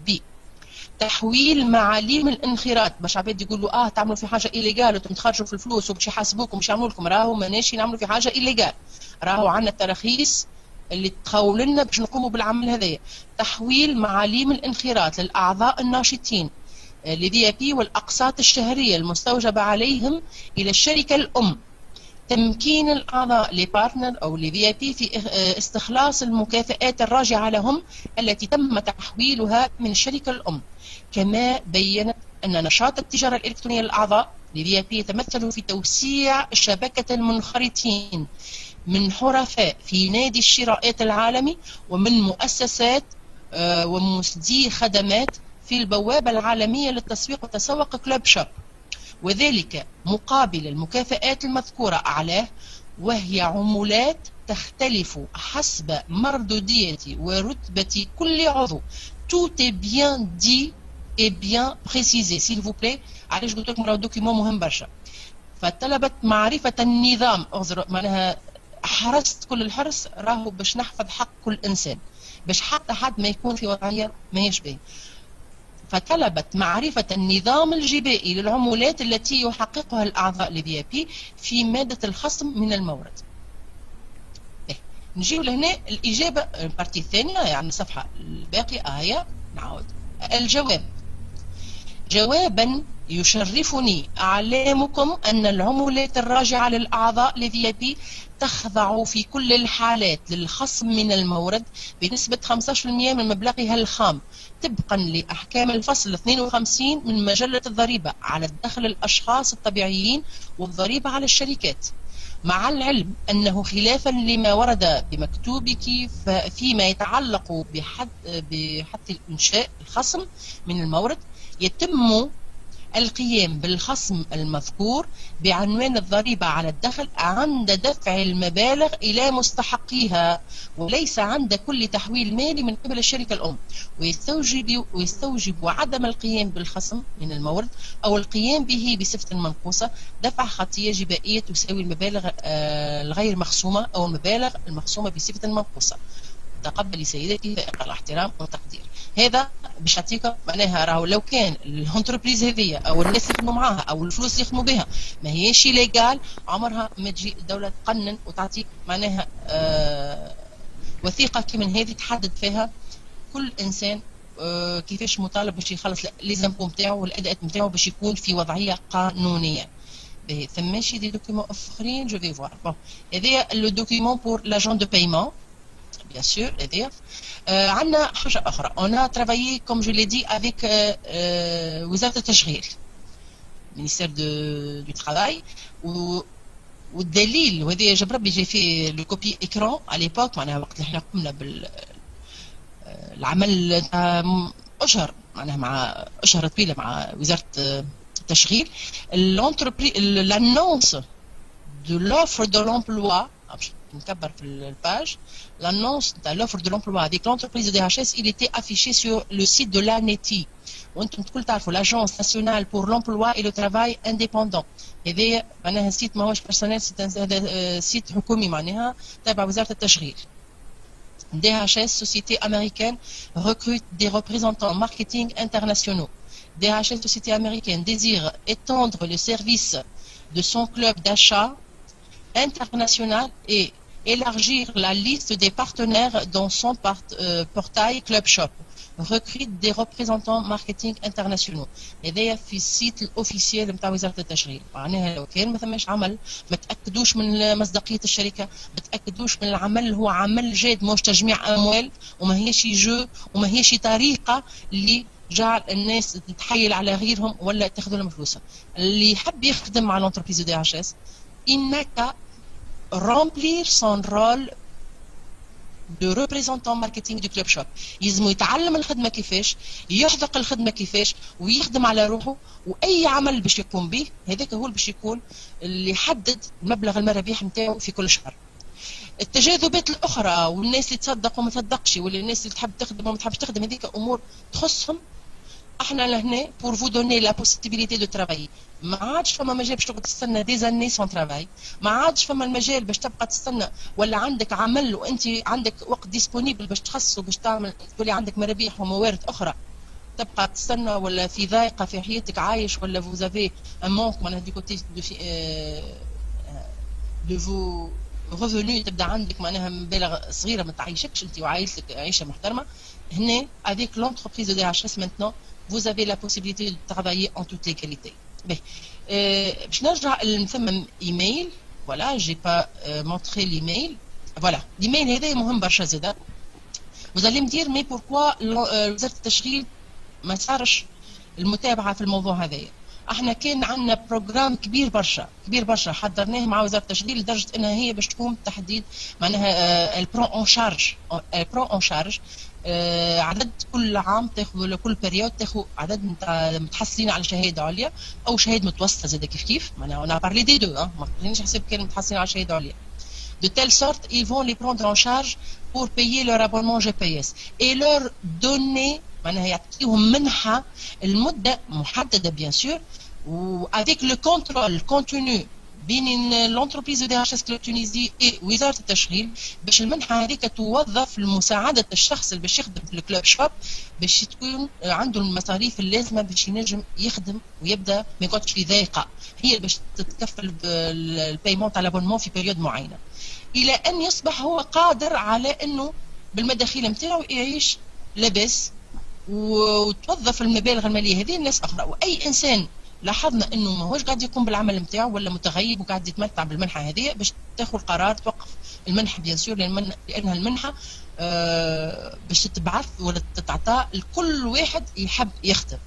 بتحويل معاليم الانخراط. باش عباد يقولوا تعملوا في حاجة إليغال وانتم تخرجوا في الفلوس وباش يحاسبوكم باش يعملوا لكم، راهو ماناش نعملوا في حاجة إليغال، راهو عندنا التراخيص اللي تخول لنا باش نقوموا بالعمل هذايا. تحويل معاليم الانخراط للأعضاء الناشطين لفي بي والأقساط الشهرية المستوجبة عليهم إلى الشركة الأم. تمكين الأعضاء لبارتنر أو لفي بي في استخلاص المكافآت الراجعة لهم التي تم تحويلها من الشركة الأم. كما بينت أن نشاط التجارة الإلكترونية للأعضاء لفي بي يتمثل في توسيع شبكة المنخرطين من حرفاء في نادي الشراءات العالمي ومن مؤسسات ومسدي خدمات في البوابة العالمية للتسويق وتسوق كلوب شوب، وذلك مقابل المكافآت المذكورة أعلاه، وهي عمولات تختلف حسب مردودية ورتبة كل عضو. Tout est bien dit est bien précisé s'il vous plaît. علاش قلت لكم راهو دوكيمون مهم برشا. فطلبت معرفة النظام، معناها حرصت كل الحرص راهو باش نحفظ حق كل انسان، باش حتى حد ما يكون في وضعية ماهيش باهية. فطلبت معرفة النظام الجبائي للعمولات التي يحققها الأعضاء لفي بي في مادة الخصم من المورد. نجيو لهنا الإجابة البارتي الثانية، يعني الصفحة الباقية هي نعاود الجواب. جوابا: يشرفني إعلامكم أن العمولات الراجعة للأعضاء لفي بي تخضع في كل الحالات للخصم من المورد بنسبة 15% من مبلغها الخام طبقا لأحكام الفصل 52 من مجلة الضريبة على الدخل الأشخاص الطبيعيين والضريبة على الشركات، مع العلم أنه خلافا لما ورد بمكتوبك فيما يتعلق بحد الإنشاء الخصم من المورد يتم القيام بالخصم المذكور بعنوان الضريبة على الدخل عند دفع المبالغ إلى مستحقيها وليس عند كل تحويل مالي من قبل الشركة الأم، ويستوجب عدم القيام بالخصم من المورد أو القيام به بصفة منقوصة دفع خطية جبائية تساوي المبالغ الغير مخصومة أو المبالغ المخصومة بصفة منقوصة. تقبلي سيدتي فائق الاحترام والتقدير. هذا باش نعطيكم معناها راهو لو كان الانتربريز هذيا او الناس اللي يخدموا معاها او الفلوس اللي يخدموا بها ما هيش ليغال، عمرها ما تجي الدوله تقنن وتعطيك معناها وثيقه كمن هذه تحدد فيها كل انسان كيفاش مطالب باش يخلص ليزامبو نتاعو والاداءات نتاعو باش يكون في وضعيه قانونيه. ثماشي دي دوكيومون اخرين جو في فوار. بون هذايا لو دوكيومون بور لاجون دو بايمون bien sûr, EDF. عندنا حاجة أخرى. On a travaillé, comme je l'ai dit, avec وزارة التشغيل, ministère du travail. والدليل وهذا جاب ربي جاي في لو كوبي إكران à l'époque معناها وقت اللي احنا قمنا بالعمل تاع أشهر معناها مع أشهر طويلة مع وزارة التشغيل. l'annonce de l'offre de l'emploi نكبر في الباج. l'annonce de l'offre de l'emploi avec l'entreprise de DHS il était affiché sur le site de l'ANETI وانتم الكل تعرفوا l'agence nationale pour l'emploi et le travail indépendant. هذا معناها سيت ماهوش بيرسونيل، هذا سيت حكومي معناها تابع وزارة التشغيل. DHS société américaine recrute des représentants marketing internationaux. DHS société américaine désire étendre le service de son club d'achat international et élargir la liste des partenaires dans son portail Club Shop. Recrute des représentants marketing internationaux. هذايا في السيت الاوفيسيال نتاع وزاره التشغيل. معناها لو كان ما ثماش عمل ما تاكدوش من مصداقيه الشركه، ما تاكدوش من العمل اللي هو عمل جاد مش تجميع اموال وما هيش جو وما هيش طريقه اللي جعل الناس تتحايل على غيرهم ولا تاخذوا لهم فلوسهم. اللي يحب يخدم مع لونتربريز دي اتش اس انك remplir son rôle de représentant marketing du club shop. يلزمو يتعلم الخدمه كيفاش، يحذق الخدمه كيفاش ويخدم على روحه، واي عمل باش يقوم به هذاك هو باش يكون اللي يحدد مبلغ المرابح نتاعو في كل شهر. التجاذبات الاخرى والناس اللي تصدق وما تصدقش واللي الناس اللي تحب تخدم وما تحبش تخدم هذيك امور تخصهم. احنا لهنا pour vous donner la possibilité de travailler. ما عادش فما مجال باش تقعد تستنى دي زاني سون ترافاي، ما عادش فما المجال باش تبقى تستنى ولا عندك عمل وانت عندك وقت ديسبونيبل باش تخصصه باش تعمل تولي عندك مرابيح وموارد اخرى تبقى تستنى ولا في ضائقه في حياتك عايش ولا فوزافي ان مونك معناها دي كوتي دو فو ريفوني تبدا عندك معناها مبالغ صغيره ما تعيشكش انت وعائلتك عيشه محترمه. هنا avec l'entreprise de DHS maintenant vous avez la possibilité de travailler en toute légalité. باش نرجع ثم ايميل. فوالا جي با مونطري ليميل. فوالا الايميل هذا مهم برشا زاده. vous allez me dire mais pourquoi وزاره التشغيل ما صارش المتابعه في الموضوع هذايا. احنا كان عندنا بروجرام كبير برشا حضرناه مع وزاره التشغيل لدرجه انها هي باش تقوم تحديد معناها البرون اون شارج عدد كل عام تاخذ ولا كل بريود تاخذ عدد متحصلين على شهاده عليا او شهاده متوسطه زاد كيف معناها انا بارلي دي دو ما تخلينيش نحسب كان متحصلين على شهاده عليا. De telle sorte, ils vont les prendre en charge pour payer leur abonnement GPS et leur donner معناها يعطيهم منحه المده محدده بيان سور، وافيك لو كونترول كونتينيو بين لونتربريز دي اتش اس كلوب تونيزي ووزاره التشغيل، باش المنحه هذيك توظف لمساعده الشخص اللي باش يخدم في الكلوب شوب، باش تكون عنده المصاريف اللازمه باش ينجم يخدم ويبدا ما يقعدش في ضيقه، هي باش تتكفل بالبيمون تاع لابونمون في بيريود معينه، الى ان يصبح هو قادر على انه بالمداخيل نتاعو يعيش لاباس وتوظف المبالغ الماليه هذه الناس اخرى. واي انسان لاحظنا انه ماهوش قاعد يقوم بالعمل نتاعو ولا متغيب وقاعد يتمتع بالمنحه هذه، باش تاخذ قرار توقف المنحه بيان سور، لانها المنحه باش تتبعث ولا تتعطى لكل واحد يحب يخدم.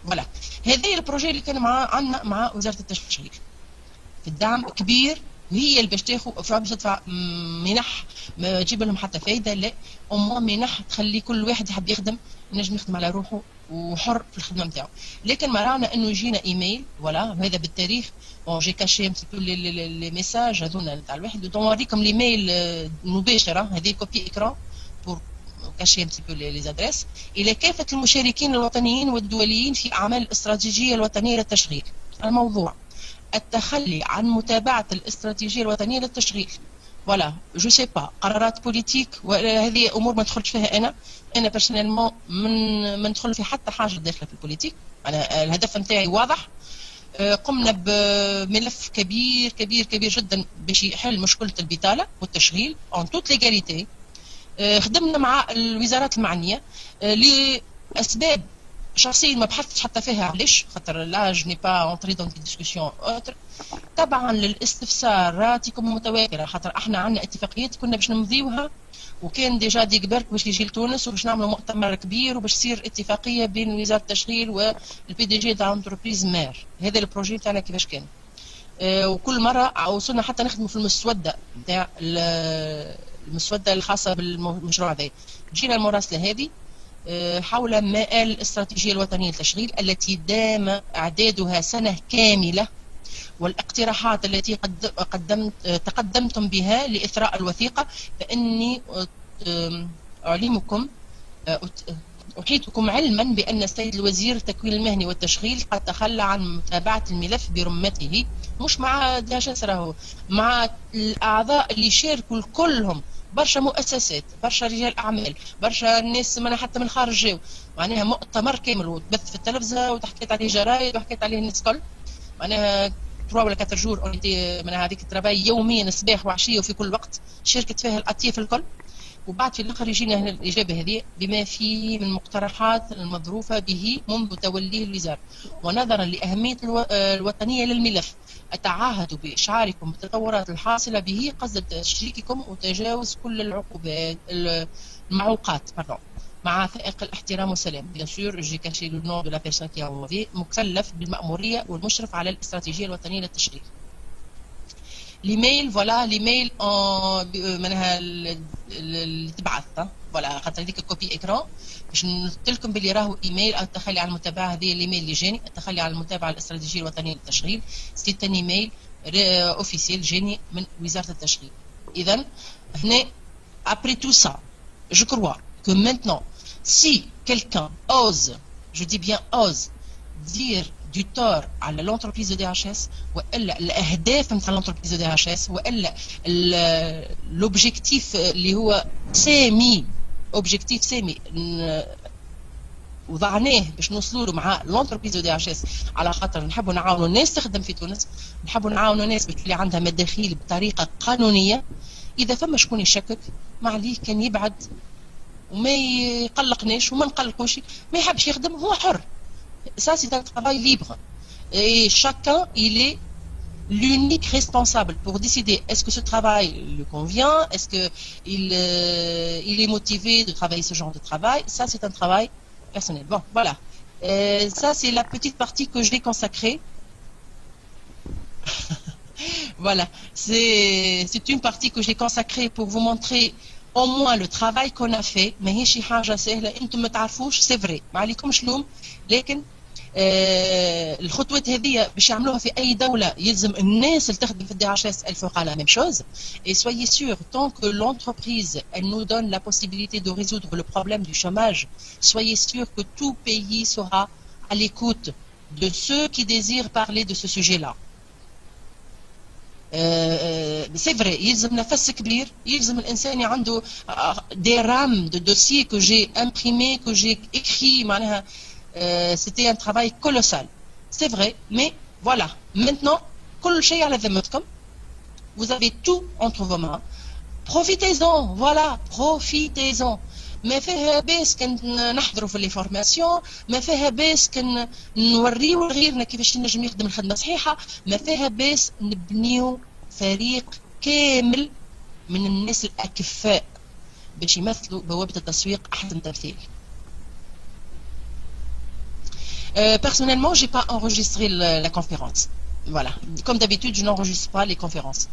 فوالا هذا البروجي اللي كان عندنا مع وزاره التشغيل في الدعم كبير، وهي اللي باش تاخذ باش تدفع منح ما تجيب لهم حتى فايده، لا امور منح تخلي كل واحد يحب يخدم ينجم يخدم على روحه وحر في الخدمه نتاعو. لكن ما رانا انه يجينا ايميل فوالا هذا بالتاريخ، بون جي كاشي ان بتي بو لي ميساج هذونا نتاع الواحد، ونوريكم الايميل مباشره هذه كوبي اكران بور كاشي ان بتي بو لي زادريس الى كافه المشاركين الوطنيين والدوليين في اعمال الاستراتيجيه الوطنيه للتشغيل. الموضوع التخلي عن متابعه الاستراتيجيه الوطنيه للتشغيل. فوالا جو سي با قرارات بوليتيك وهذه امور ما ندخلش فيها انا بيرسونيلمون ما ندخل في حتى حاجه داخله في البوليتيك. انا الهدف نتاعي واضح، قمنا بملف كبير كبير كبير جدا باش يحل مشكله البطاله والتشغيل اون توت ليغاليتي. خدمنا مع الوزارات المعنيه لاسباب شخصيا ما بحثتش حتى فيها، علاش؟ خاطر لا جو ني با اونتري دون دي ديسكسيون اوتر، طبعا للاستفساراتكم متواتره، خاطر احنا عندنا اتفاقيات كنا باش نمضيوها وكان ديجا ديك برك باش يجي لتونس وباش نعملوا مؤتمر كبير وباش تصير اتفاقيه بين وزاره التشغيل والبي دي جي تاع انتربريز مار. هذا البروجي تاعنا كيفاش كان، وكل مره وصلنا حتى نخدموا في المسوده نتاع المسوده الخاصه بالمشروع هذا. جينا المراسله هذه حول مآل الاستراتيجيه الوطنيه للتشغيل التي دام اعدادها سنه كامله، والاقتراحات التي تقدمتم بها لإثراء الوثيقة، فإني أعلمكم أحيطكم علما بأن السيد الوزير التكوين المهني والتشغيل قد تخلى عن متابعة الملف برمته، مش مع دهشة راهو، مع الأعضاء اللي شاركوا كلهم، برشا مؤسسات، برشا رجال أعمال، برشا الناس من حتى من الخارج جاو، معناها مؤتمر كامل وتبث في التلفزة وتحكيت عليه جرايد وحكيت عليه الناس الكل، معناها 3 ولا 4 جور اونيتي من هذيك الترافاي يوميا صباح وعشيه وفي كل وقت شاركت فيها الاطياف الكل. وبعد في الاخر يجينا هنا الاجابه هذه بما فيه من مقترحات المظروفه به منذ توليه الوزاره، ونظرا لاهميه الوطنيه للملف اتعهد باشعاركم بالتطورات الحاصله به قصد تشريككم وتجاوز كل العقوبات المعوقات مع فائق الاحترام والسلام. بيان سور جي كاشي لو نون دو لا بيرسون كي انفوي، مكلف بالمأمورية والمشرف على الاستراتيجية الوطنية للتشغيل. الايميل فوالا الايميل منها اللي تبعث فوالا، خاطر هذيك كوبي اكران باش نحط لكم باللي راهو ايميل التخلي عن المتابعة. هذه الايميل اللي جاني التخلي عن المتابعة الاستراتيجية الوطنية للتشغيل، سي ان ايميل اوفيسيال جاني من وزارة التشغيل. اذا هنا ابري تو سا جو كروا que maintenant, si quelqu'un ose, je dis bien ose, dire du tort à l'entreprise de DHS, ou الأهداف نتاع l'entreprise de DHS, ou l'objectif اللي هو سامي، objectif سامي وضعناه باش نوصلوا له مع l'entreprise de DHS، على خاطر نحبوا نعاونوا الناس تخدم في تونس، نحبوا نعاونوا الناس باش تولي عندها مداخيل بطريقة قانونية. إذا فما شكون يشكك ما عليه كان يبعد وما يقلقناش وما نقلقوش، ما يحبش يخدم هو حر. Ça c'est un travail libre et chacun il est l'unique responsable pour décider est-ce que ce travail lui convient, est-ce que il est motivé de travailler ce genre de travail. Ça c'est un travail personnel. Bon voilà, ça c'est la petite partie que je vais consacrer. Voilà, c'est une partie que j'ai consacrée pour vous montrer au moins le travail qu'on a fait. ماهيش حاجه سهله، انتم ما تعرفوش سي فري، ما عليكمش لوم، لكن الخطوات هذه باش يعملوها في اي دوله يلزم الناس اللي تخدم في الدي اتش اس elle fera la même chose et soyez sûr tant que l'entreprise elle nous donne la possibilité de résoudre le problème du chômage soyez sûr que tout pays sera à l'écoute de ceux qui désirent parler de ce sujet-là. C'est vrai يلزم نفس كبير يلزم الانسان عنده des rames de dossiers que j'ai imprimés que j'ai écrits معناها c'était un travail colossal c'est vrai mais voilà maintenant كل شيء على ذمتكم vous avez tout entre vos mains profitez-en voilà profitez-en ما فيها باس كان نحضروا في لي فورماسيون ما فيها باس كان نوريو لغيرنا كيفاش نجم يخدم الخدمه صحيحه ما فيها باس نبنيو فريق كامل من الناس الاكفاء باش يمثلوا بوابه التسويق احسن تمثيل. Personnellement, j'ai pas enregistré la conférence. Voilà. Comme d'habitude, je n'enregistre pas les conférences.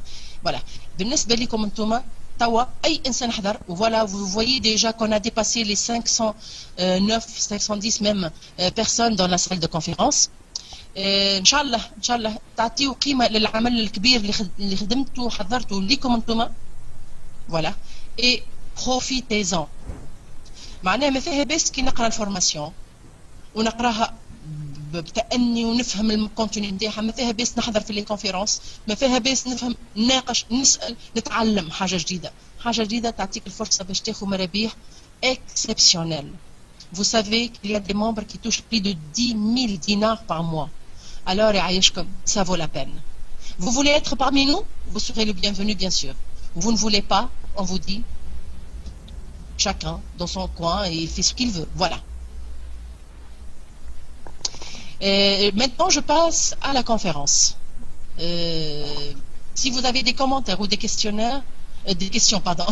Voilà. بالنسبة لكم انتم توا أي إنسان حضر. Voilà, vous voyez déjà qu'on a dépassé les 509, 510 même personnes dans la salle de conférence. إن شاء الله تعطيوا قيمة للعمل الكبير اللي خدمته وحضرته لكم انتم. Voilà. Et profitez-en. معناها ما فيها بس كي نقرا الفورماسيون ونقراها بتأني ونفهم الكونتوني نتاعها ما فيها بس نحضر في لي كونفيرونس ما فيها بس نفهم نناقش نسأل نتعلم حاجة جديدة تعطيك الفرصة باش تاخذ مرابيح exceptionnelles. Vous savez qu'il y a des membres qui touchent plus de 10 000 dinars par mois. Alors يعيشكم ça vaut la peine. Vous voulez être parmi nous? Vous serez le bienvenu bien sûr. Vous ne voulez pas? On vous dit chacun dans son coin et il fait ce qu'il veut. Voilà. Maintenant, je passe à la conférence. Si vous avez des commentaires ou des questions, pardon,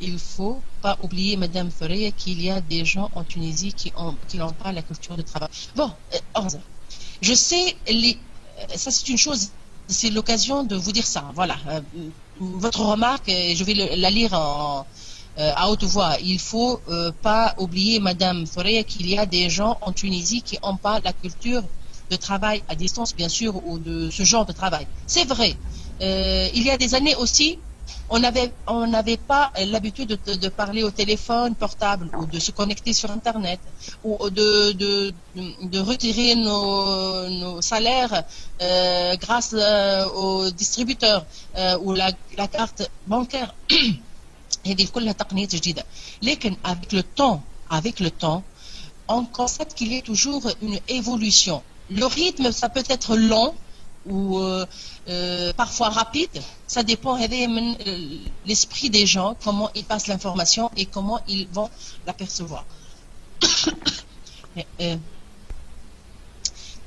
il faut pas oublier, Madame Ferreira, qu'il y a des gens en Tunisie qui n'ont pas la culture de travail. Bon, je sais, ça c'est une chose, c'est l'occasion de vous dire ça. Voilà, votre remarque, je vais la lire à haute voix. Il faut pas oublier, Madame Ferreira, qu'il y a des gens en Tunisie qui n'ont pas la culture de travail à distance, bien sûr, ou de ce genre de travail. C'est vrai. Il y a des années aussi, on n'avait pas l'habitude de parler au téléphone portable ou de se connecter sur Internet ou de retirer nos salaires grâce aux distributeurs ou la carte bancaire. هذه كلها تقنيات جديدة. لكن avec le temps, on constate qu'il y a toujours une évolution. Le rythme, ça peut être long ou parfois rapide. Ça dépend de l'esprit des gens, comment ils passent l'information et comment ils vont l'apercevoir.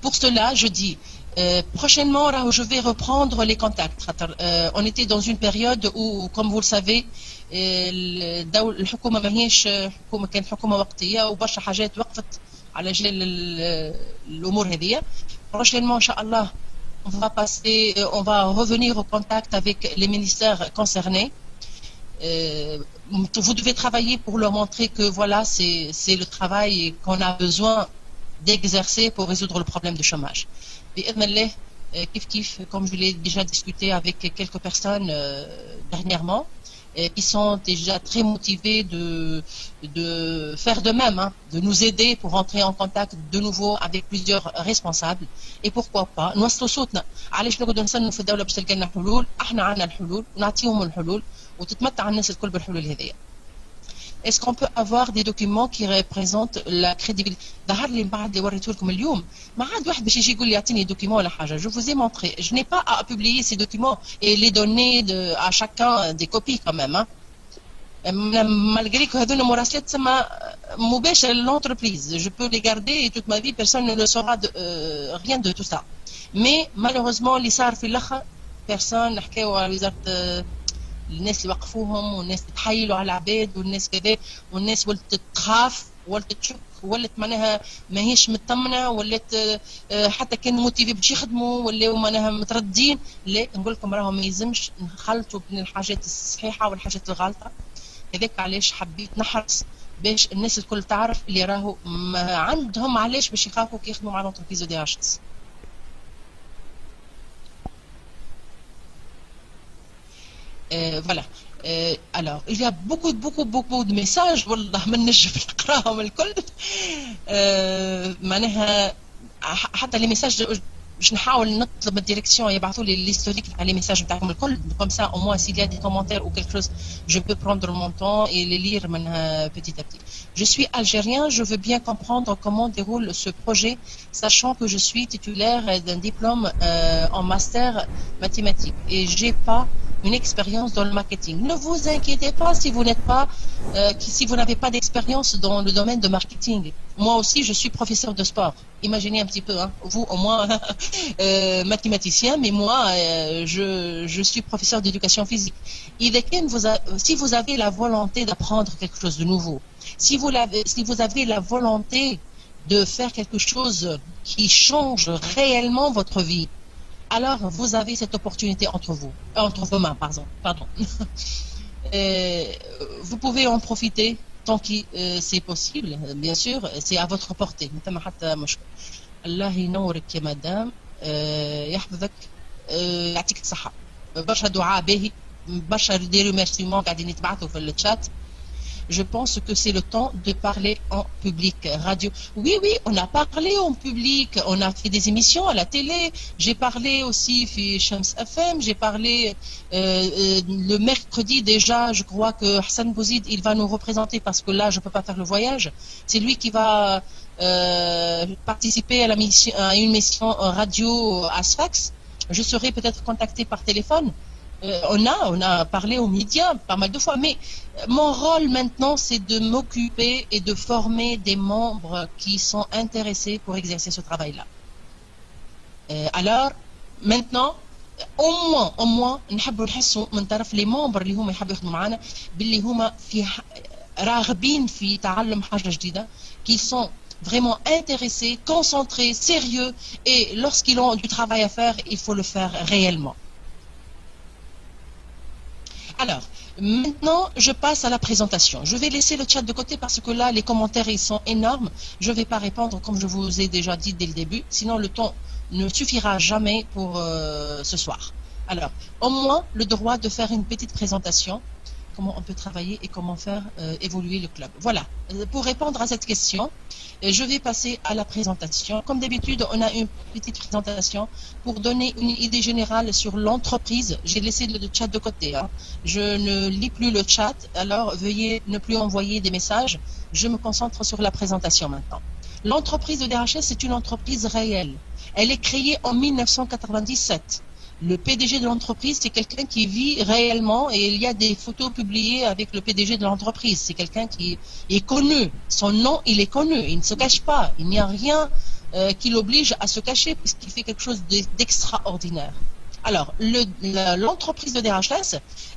Pour cela, je dis, prochainement, je vais reprendre les contacts. On était dans une période où, comme vous le savez, الحكومة ماهيش حكومة كانت حكومة وقتية وبرشا حاجات وقفت على جال الأمور هذه. Prochainement, Inch'Allah, on va revenir au contact avec les ministères concernés. Vous devez travailler pour leur montrer que voilà, c'est le travail qu'on a besoin d'exercer pour résoudre le problème du chômage. Comme je l'ai déjà discuté avec quelques personnes dernièrement, qui sont déjà très motivés de faire de même, hein, de nous aider pour entrer en contact de nouveau avec plusieurs responsables. Et pourquoi pas نوصلوا صوتنا. علاش نقعدوا نستنوا في الدولة باش تلقى لنا حلول؟ احنا عندنا الحلول ونعطيهم الحلول وتتمتع الناس الكل بالحلول هذيا. Est-ce qu'on peut avoir des documents qui représentent la crédibilité? ظهر لي من بعد اللي وريته لكم اليوم ما عاد واحد باش يجي يقول لي يعطيني دوكيمون ولا حاجه. Je vous ai montré. Je n'ai pas à publier ces documents et les donner à chacun des copies quand même. Malgré que هذونا مراسلات تسمى مباشره للانتربريز. Je peux les garder et toute ma vie personne ne le saura rien de tout ça. Mais malheureusement اللي صار في الاخر personne نحكيو على وزاره الناس اللي وقفوهم والناس تحايلوا على العباد والناس كذا والناس ولت تخاف ولت تشك ولت معناها ماهيش مطمنه ولت حتى كان موتيفي باش يخدموا ولاو معناها متردين. لا نقول لكم راهو ما يلزمش نخلطوا بين الحاجات الصحيحه والحاجات الغلطه. هذاك علاش حبيت نحرص باش الناس الكل تعرف اللي راهو ما عندهم علاش باش يخافوا كي يخدموا مع لونتربريز دي اش اس. Voilà. Alors, il y a beaucoup de messages. والله ما نجم نقراهم الكل. معناها حتى لي ميساج باش نحاول نطلب الديريكسيون يبعثوا لي l'historique تاع لي ميساج نتاعكم الكل. Comme ça, au moins, s'il y a des commentaires ou quelque chose, je peux prendre mon temps et les lire petit à petit. Je suis algérien, je veux bien comprendre comment déroule ce projet, sachant que je suis titulaire d'un diplôme en master mathématiques et j'ai pas une expérience dans le marketing. Ne vous inquiétez pas si vous n'êtes pas, si vous n'avez pas d'expérience dans le domaine de marketing. Moi aussi, je suis professeur de sport. Imaginez un petit peu, hein, vous au moins mathématicien, mais moi, je suis professeur d'éducation physique. Si vous avez la volonté d'apprendre quelque chose de nouveau, si vous avez la volonté de faire quelque chose qui change réellement votre vie, alors vous avez cette opportunité entre vos mains, pardon. Vous pouvez en profiter tant que c'est possible, bien sûr, c'est à votre portée. الله ينورك يا مدام، يحفظك، يعطيك الصحة. برشا دعاء باهي، برشا دي ريميرسيمون قاعدين يتبعثوا في الشات. Je pense que c'est le temps de parler en public. Radio. Oui, on a parlé en public. On a fait des émissions à la télé. J'ai parlé aussi chez Shams FM. J'ai parlé le mercredi déjà. Je crois que Hassan Bouzid, il va nous représenter parce que là, je ne peux pas faire le voyage. C'est lui qui va participer à une mission radio à Sfax. Je serai peut-être contacté par téléphone. On a parlé aux médias pas mal de fois, mais mon rôle maintenant, c'est de m'occuper et de former des membres qui sont intéressés pour exercer ce travail-là. Alors, maintenant, au moins, نحبوا نحسوا من طرف les membres اللي هما يحبوا يخدموا معنا باللي هما في راغبين في تعلم حاجة جديدة, qui sont vraiment intéressés, concentrés, sérieux, et lorsqu'ils ont du travail à faire, il faut le faire réellement. Alors, maintenant, je passe à la présentation. Je vais laisser le chat de côté parce que là, les commentaires, ils sont énormes. Je ne vais pas répondre comme je vous ai déjà dit dès le début. Sinon, le temps ne suffira jamais pour ce soir. Alors, au moins, le droit de faire une petite présentation. Comment on peut travailler et comment faire évoluer le club. Voilà. Pour répondre à cette question, je vais passer à la présentation. Comme d'habitude, on a une petite présentation pour donner une idée générale sur l'entreprise. J'ai laissé le chat de côté. Hein. Je ne lis plus le chat, alors veuillez ne plus envoyer des messages. Je me concentre sur la présentation maintenant. L'entreprise de DHS, c'est une entreprise réelle. Elle est créée en 1997. Le PDG de l'entreprise, c'est quelqu'un qui vit réellement et il y a des photos publiées avec le PDG de l'entreprise. C'est quelqu'un qui est connu. Son nom, il est connu. Il ne se cache pas. Il n'y a rien qui l'oblige à se cacher puisqu'il fait quelque chose d'extraordinaire. Alors, l'entreprise de DHS,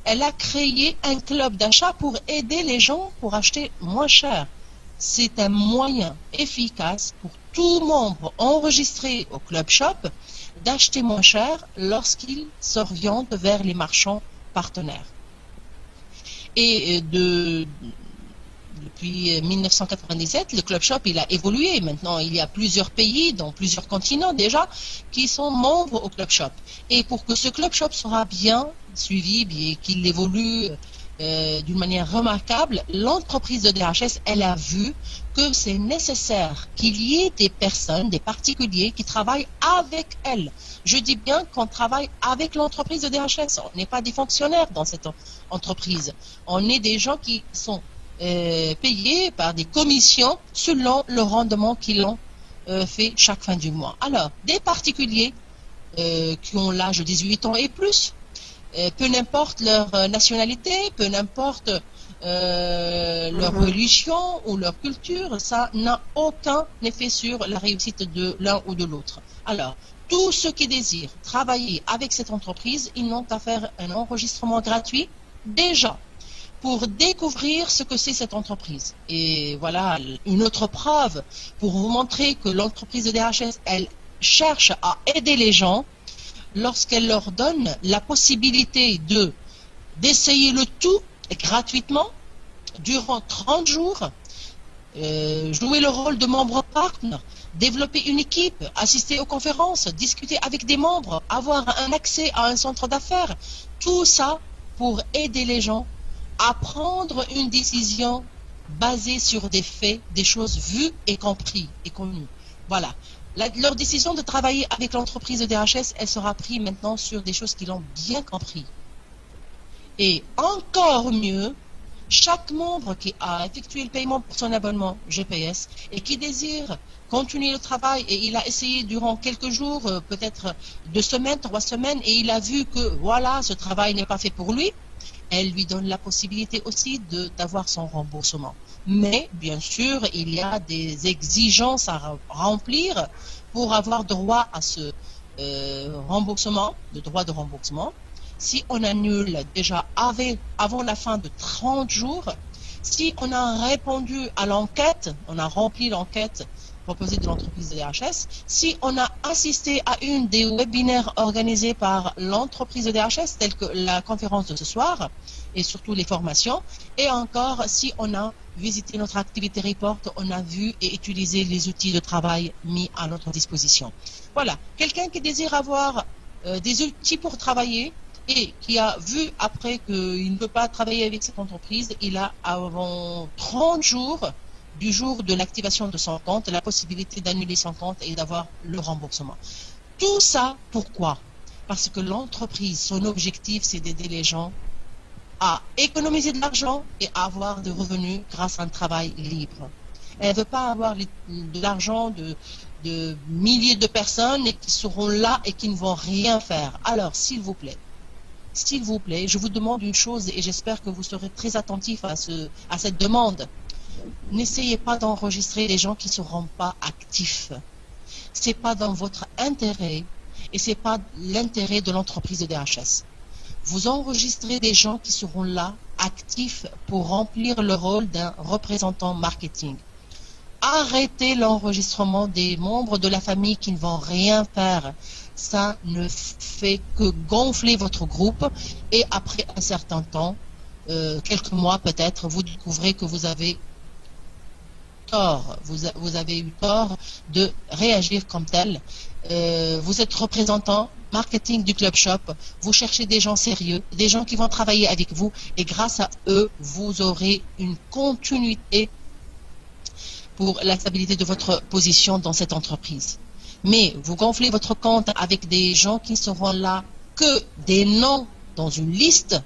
elle a créé un club d'achat pour aider les gens pour acheter moins cher. C'est un moyen efficace pour tout membre enregistré au Club Shop d'acheter moins cher lorsqu'il s'oriente vers les marchands partenaires. Et depuis 1997, le Club Shop il a évolué. Maintenant, il y a plusieurs pays, dans plusieurs continents déjà, qui sont membres au Club Shop. Et pour que ce Club Shop soit bien suivi, et qu'il évolue d'une manière remarquable, l'entreprise de DHS, elle a vu que c'est nécessaire qu'il y ait des personnes, des particuliers qui travaillent avec elle. Je dis bien qu'on travaille avec l'entreprise de DHS. On n'est pas des fonctionnaires dans cette entreprise. On est des gens qui sont payés par des commissions selon le rendement qu'ils ont fait chaque fin du mois. Alors, des particuliers qui ont l'âge de 18 ans et plus, peu n'importe leur nationalité, peu n'importe leur religion ou leur culture, ça n'a aucun effet sur la réussite de l'un ou de l'autre. Alors, tous ceux qui désirent travailler avec cette entreprise, ils n'ont qu'à faire un enregistrement gratuit déjà pour découvrir ce que c'est cette entreprise. Et voilà une autre preuve pour vous montrer que l'entreprise de DHS, elle cherche à aider les gens lorsqu'elle leur donne la possibilité d'essayer le tout gratuitement durant 30 jours jouer le rôle de membre partner, développer une équipe, assister aux conférences, discuter avec des membres, avoir un accès à un centre d'affaires. Tout ça pour aider les gens à prendre une décision basée sur des faits, des choses vues et comprises et connues. Voilà. Leur décision de travailler avec l'entreprise de DHS, elle sera prise maintenant sur des choses qu'ils ont bien compris. Et encore mieux, chaque membre qui a effectué le paiement pour son abonnement GPS et qui désire continuer le travail et il a essayé durant quelques jours, peut-être 2 semaines, 3 semaines, et il a vu que voilà, ce travail n'est pas fait pour lui, elle lui donne la possibilité aussi d'avoir son remboursement. Mais, bien sûr, il y a des exigences à remplir pour avoir droit à ce remboursement, le droit de remboursement. Si on annule déjà avant la fin de 30 jours, si on a répondu à l'enquête, on a rempli l'enquête proposée de l'entreprise de DHS, si on a assisté à une des webinaires organisés par l'entreprise de DHS, telle que la conférence de ce soir, et surtout les formations, et encore si on a visité notre activité report, on a vu et utilisé les outils de travail mis à notre disposition. Voilà, quelqu'un qui désire avoir des outils pour travailler, et qui a vu après qu'il ne peut pas travailler avec cette entreprise, il a avant 30 jours du jour de l'activation de son compte la possibilité d'annuler son compte et d'avoir le remboursement. Tout ça, pourquoi? Parce que l'entreprise, son objectif, c'est d'aider les gens à économiser de l'argent et à avoir des revenus grâce à un travail libre. Elle ne veut pas avoir de l'argent de milliers de personnes et qui seront là et qui ne vont rien faire. Alors, s'il vous plaît, je vous demande une chose et j'espère que vous serez très attentifs à cette demande. N'essayez pas d'enregistrer les gens qui ne seront pas actifs. Ce n'est pas dans votre intérêt et ce n'est pas l'intérêt de l'entreprise de DHS. Vous enregistrez des gens qui seront là, actifs, pour remplir le rôle d'un représentant marketing. Arrêtez l'enregistrement des membres de la famille qui ne vont rien faire. Ça ne fait que gonfler votre groupe et après un certain temps, quelques mois peut-être, vous découvrez que vous avez tort. Vous avez eu tort de réagir comme tel. Vous êtes représentant marketing du Club Shop, vous cherchez des gens sérieux, des gens qui vont travailler avec vous et grâce à eux, vous aurez une continuité pour la stabilité de votre position dans cette entreprise. Mais vous gonflez votre compte avec des gens qui seront là que des noms dans une liste.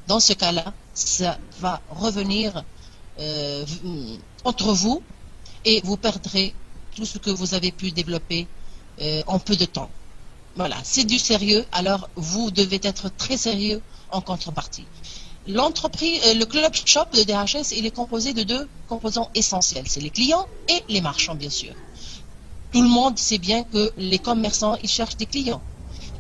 Dans ce cas-là, ça va revenir contre vous et vous perdrez tout ce que vous avez pu développer en peu de temps. Voilà, c'est du sérieux, alors vous devez être très sérieux en contrepartie. Le Club Shop de DHS, il est composé de 2 composants essentiels. C'est les clients et les marchands, bien sûr. Tout le monde sait bien que les commerçants, ils cherchent des clients.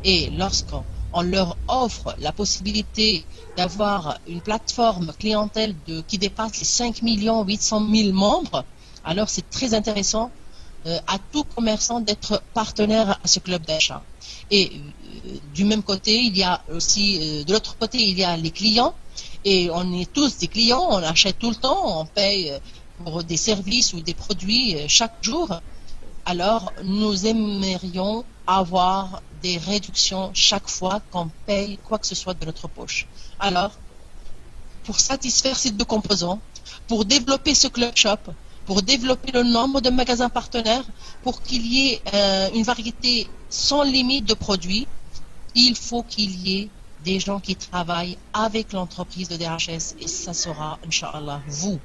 Et lorsqu'on leur offre la possibilité d'avoir une plateforme clientèle qui dépasse les 5 800 000 membres, alors c'est très intéressant à tout commerçant d'être partenaire à ce club d'achat. Et du même côté, il y a aussi, de l'autre côté, il y a les clients. Et on est tous des clients, on achète tout le temps, on paye pour des services ou des produits chaque jour. Alors, nous aimerions avoir des réductions chaque fois qu'on paye quoi que ce soit de notre poche. Alors, pour satisfaire ces 2 composants, pour développer ce club shop, pour développer le nombre de magasins partenaires, pour qu'il y ait une variété sans limite de produits, il faut qu'il y ait des gens qui travaillent avec l'entreprise de DHS et ça sera, Inch'Allah, vous.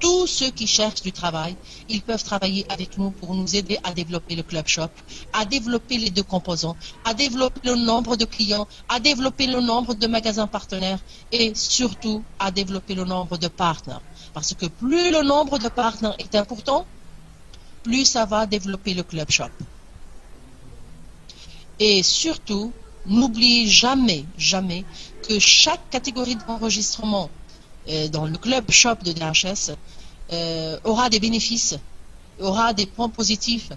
Tous ceux qui cherchent du travail, ils peuvent travailler avec nous pour nous aider à développer le Club Shop, à développer les 2 composants, à développer le nombre de clients, à développer le nombre de magasins partenaires et surtout à développer le nombre de partenaires. Parce que plus le nombre de partenaires est important, plus ça va développer le Club Shop. Et surtout, n'oubliez jamais, jamais que chaque catégorie d'enregistrement dans le Club Shop de DHS aura des bénéfices, aura des points positifs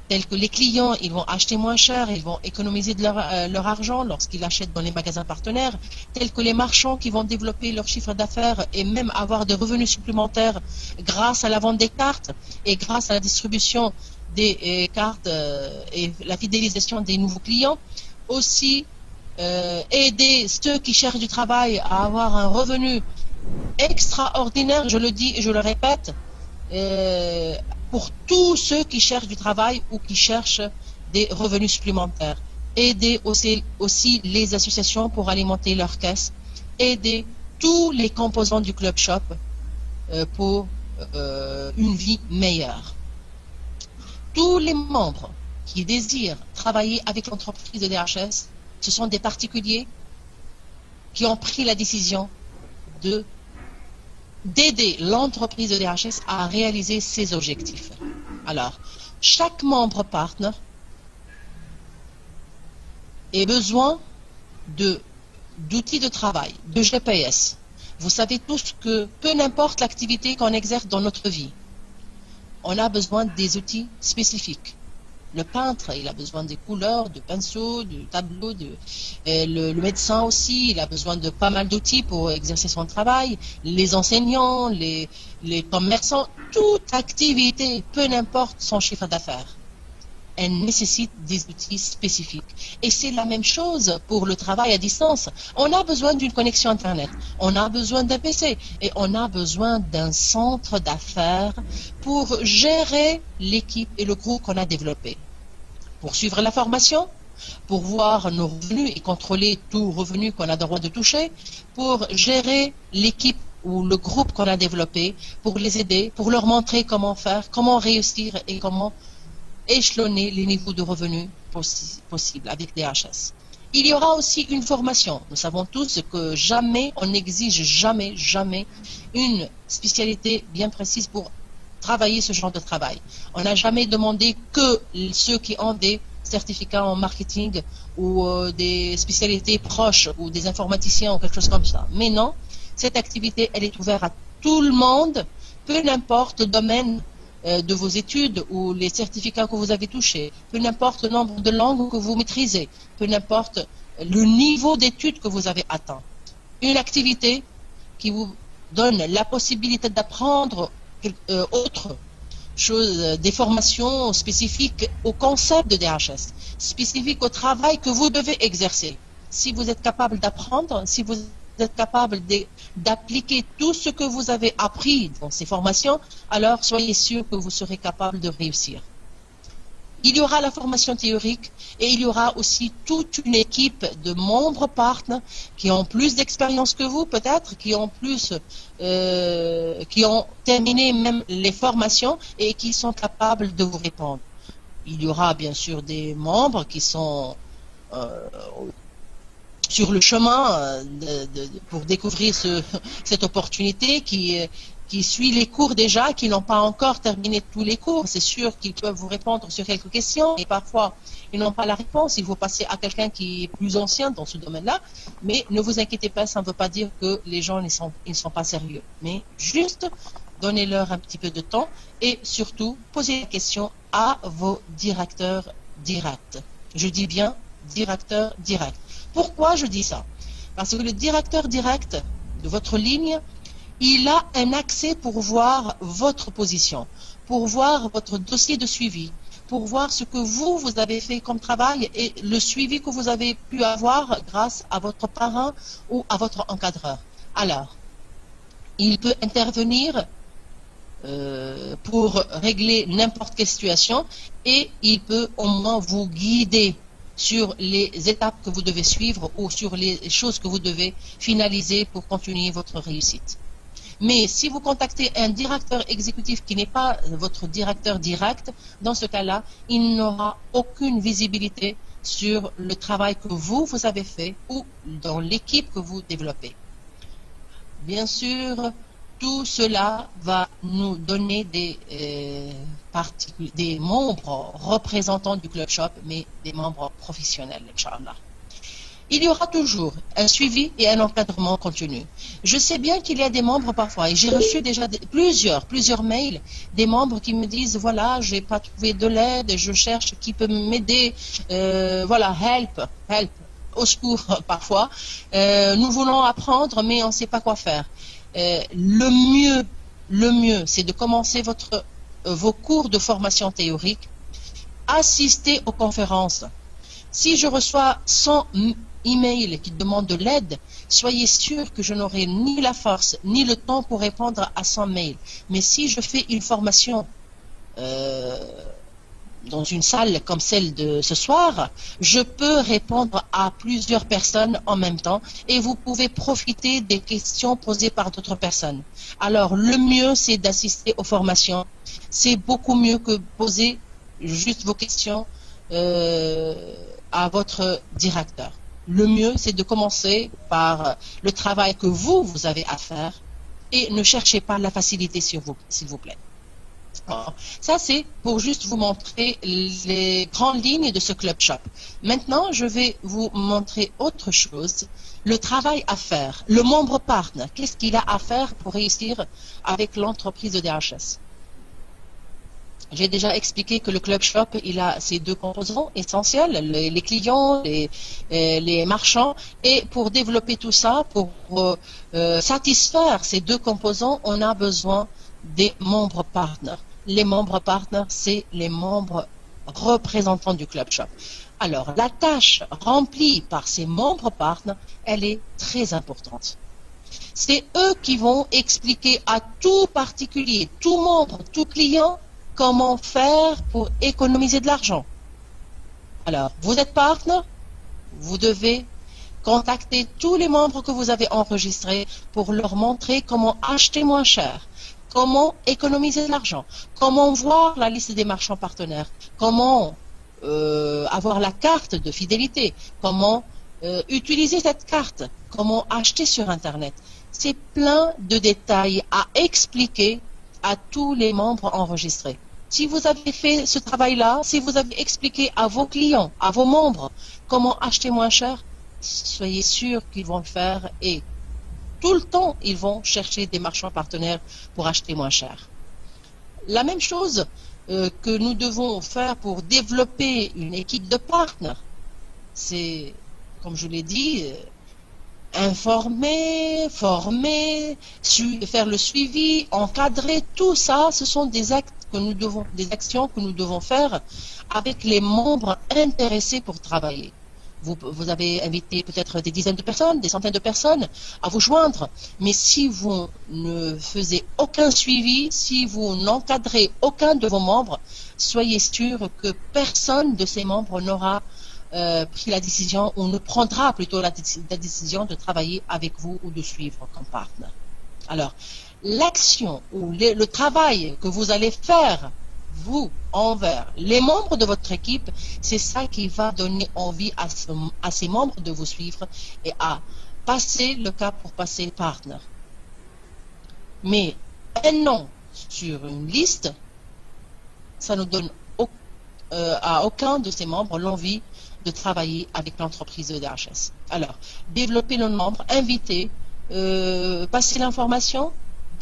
tels que les clients, ils vont acheter moins cher, ils vont économiser de leur argent lorsqu'ils achètent dans les magasins partenaires, tels que les marchands qui vont développer leur chiffre d'affaires et même avoir des revenus supplémentaires grâce à la vente des cartes et grâce à la distribution des cartes et la fidélisation des nouveaux clients. Aussi, aider ceux qui cherchent du travail à avoir un revenu extraordinaire, je le dis et je le répète, pour tous ceux qui cherchent du travail ou qui cherchent des revenus supplémentaires. Aider aussi les associations pour alimenter leurs caisses. Aider tous les composants du Club Shop pour une vie meilleure. Tous les membres qui désirent travailler avec l'entreprise de DHS, ce sont des particuliers qui ont pris la décision d'aider l'entreprise de DHS à réaliser ses objectifs. Alors, chaque membre partner a besoin d'outils de travail, de GPS. Vous savez tous que peu importe l'activité qu'on exerce dans notre vie, on a besoin des outils spécifiques. Le peintre, il a besoin des couleurs, de pinceaux, de tableaux. Le médecin aussi, il a besoin de pas mal d'outils pour exercer son travail. Les enseignants, les commerçants, toute activité, peu importe son chiffre d'affaires, elle nécessite des outils spécifiques. Et c'est la même chose pour le travail à distance. On a besoin d'une connexion Internet, on a besoin d'un PC et on a besoin d'un centre d'affaires pour gérer l'équipe et le groupe qu'on a développé. Pour suivre la formation, pour voir nos revenus et contrôler tout revenu qu'on a le droit de toucher, pour gérer l'équipe ou le groupe qu'on a développé, pour les aider, pour leur montrer comment faire, comment réussir et comment échelonner les niveaux de revenus possibles avec DHS. Il y aura aussi une formation. Nous savons tous que jamais, on n'exige jamais une spécialité bien précise pour travailler ce genre de travail. On n'a jamais demandé que ceux qui ont des certificats en marketing ou des spécialités proches ou des informaticiens ou quelque chose comme ça. Mais non, cette activité, elle est ouverte à tout le monde, peu importe le domaine de vos études ou les certificats que vous avez touchés, peu importe le nombre de langues que vous maîtrisez, peu importe le niveau d'études que vous avez atteint. Une activité qui vous donne la possibilité d'apprendre autre chose, des formations spécifiques au concept de DHS, spécifiques au travail que vous devez exercer. Si vous êtes capable d'apprendre, si vous êtes capable d'appliquer tout ce que vous avez appris dans ces formations, alors soyez sûr que vous serez capable de réussir. Il y aura la formation théorique et il y aura aussi toute une équipe de membres partenaires qui ont plus d'expérience que vous, peut-être, qui ont terminé même les formations et qui sont capables de vous répondre. Il y aura bien sûr des membres qui sont sur le chemin pour découvrir cette opportunité, qui suit les cours déjà, qui n'ont pas encore terminé tous les cours. C'est sûr qu'ils peuvent vous répondre sur quelques questions et parfois ils n'ont pas la réponse. Il faut passer à quelqu'un qui est plus ancien dans ce domaine-là. Mais ne vous inquiétez pas, ça ne veut pas dire que les gens ils ne sont pas sérieux. Mais juste donnez-leur un petit peu de temps et surtout posez la question à vos directeurs directs. Je dis bien directeur direct. Pourquoi je dis ça? Parce que le directeur direct de votre ligne, il a un accès pour voir votre position, pour voir votre dossier de suivi, pour voir ce que vous avez fait comme travail et le suivi que vous avez pu avoir grâce à votre parent ou à votre encadreur. Alors, il peut intervenir pour régler n'importe quelle situation et il peut au moins vous guider sur les étapes que vous devez suivre ou sur les choses que vous devez finaliser pour continuer votre réussite. Mais si vous contactez un directeur exécutif qui n'est pas votre directeur direct, dans ce cas-là, il n'aura aucune visibilité sur le travail que vous avez fait ou dans l'équipe que vous développez. Bien sûr, tout cela va nous donner des membres représentants du Club Shop, mais des membres professionnels, Inch'Allah. il y aura toujours un suivi et un encadrement continu. Je sais bien qu'il y a des membres parfois, et j'ai reçu déjà plusieurs mails, des membres qui me disent, voilà, j'ai pas trouvé de l'aide, je cherche qui peut m'aider, voilà, help, au secours parfois. Nous voulons apprendre, mais on ne sait pas quoi faire. Le mieux, c'est de commencer vos cours de formation théorique, assister aux conférences. Si je reçois 100 emails qui demandent de l'aide, soyez sûr que je n'aurai ni la force ni le temps pour répondre à 100 mails. Mais si je fais une formation dans une salle comme celle de ce soir, je peux répondre à plusieurs personnes en même temps et vous pouvez profiter des questions posées par d'autres personnes. Alors, le mieux, c'est d'assister aux formations. C'est beaucoup mieux que poser juste vos questions à votre directeur. Le mieux, c'est de commencer par le travail que vous avez à faire et ne cherchez pas la facilité s'il vous plaît. Alors, ça, c'est pour juste vous montrer les grandes lignes de ce Club Shop. Maintenant, je vais vous montrer autre chose. Le travail à faire. Le membre partner, qu'est-ce qu'il a à faire pour réussir avec l'entreprise de DHS? J'ai déjà expliqué que le Club Shop, il a ces deux composants essentiels, les clients, les marchands. Et pour développer tout ça, pour satisfaire ces deux composants, on a besoin des membres partners. Les membres partners, c'est les membres représentants du Club Shop. Alors, la tâche remplie par ces membres partners, elle est très importante. C'est eux qui vont expliquer à tout particulier, tout membre, tout client, comment faire pour économiser de l'argent. Alors, vous êtes partenaire, vous devez contacter tous les membres que vous avez enregistrés pour leur montrer comment acheter moins cher, comment économiser de l'argent, comment voir la liste des marchands partenaires, comment avoir la carte de fidélité, comment utiliser cette carte, comment acheter sur Internet. C'est plein de détails à expliquer à tous les membres enregistrés. Si vous avez fait ce travail-là, si vous avez expliqué à vos clients, à vos membres, comment acheter moins cher, soyez sûr qu'ils vont le faire et tout le temps, ils vont chercher des marchands partenaires pour acheter moins cher. La même chose que nous devons faire pour développer une équipe de partenaires, c'est, comme je l'ai dit, informer, former, faire le suivi, encadrer, tout ça, ce sont des actions que nous devons faire avec les membres intéressés pour travailler. Vous avez invité peut-être des dizaines de personnes, des centaines de personnes à vous joindre, mais si vous ne faisiez aucun suivi, si vous n'encadrez aucun de vos membres, soyez sûr que personne de ces membres n'aura pris la décision ou ne prendra plutôt la décision de travailler avec vous ou de suivre comme partenaire. Alors, l'action ou le travail que vous allez faire, vous, envers les membres de votre équipe, c'est ça qui va donner envie à ces membres de vous suivre et à passer le cap pour passer partenaire. Mais un nom sur une liste, ça ne donne à aucun de ces membres l'envie de travailler avec l'entreprise de DHS. Alors, développer le nombre, inviter, passer l'information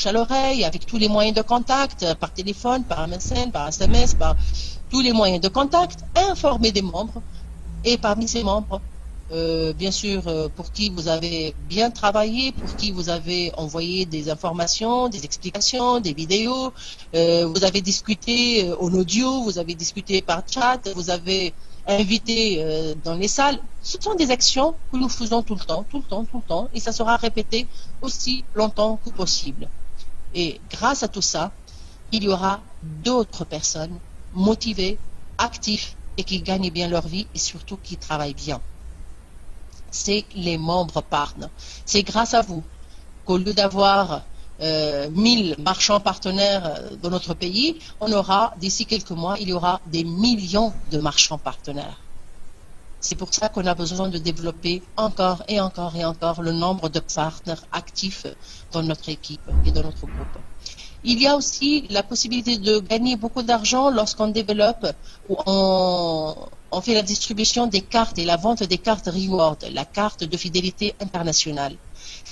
à l'oreille, avec tous les moyens de contact, par téléphone, par MSN, par SMS, par tous les moyens de contact, informer des membres, et parmi ces membres, bien sûr, pour qui vous avez bien travaillé, pour qui vous avez envoyé des informations, des explications, des vidéos, vous avez discuté en audio, vous avez discuté par chat, vous avez invité dans les salles. Ce sont des actions que nous faisons tout le temps, et ça sera répété aussi longtemps que possible. Et grâce à tout ça, il y aura d'autres personnes motivées, actives et qui gagnent bien leur vie et surtout qui travaillent bien. C'est les membres partners. C'est grâce à vous qu'au lieu d'avoir 1000 marchands partenaires dans notre pays, on aura, d'ici quelques mois, il y aura des millions de marchands partenaires. C'est pour ça qu'on a besoin de développer encore et encore et encore le nombre de partenaires actifs dans notre équipe et dans notre groupe. Il y a aussi la possibilité de gagner beaucoup d'argent lorsqu'on développe ou on fait la distribution des cartes et la vente des cartes Reward, la carte de fidélité internationale.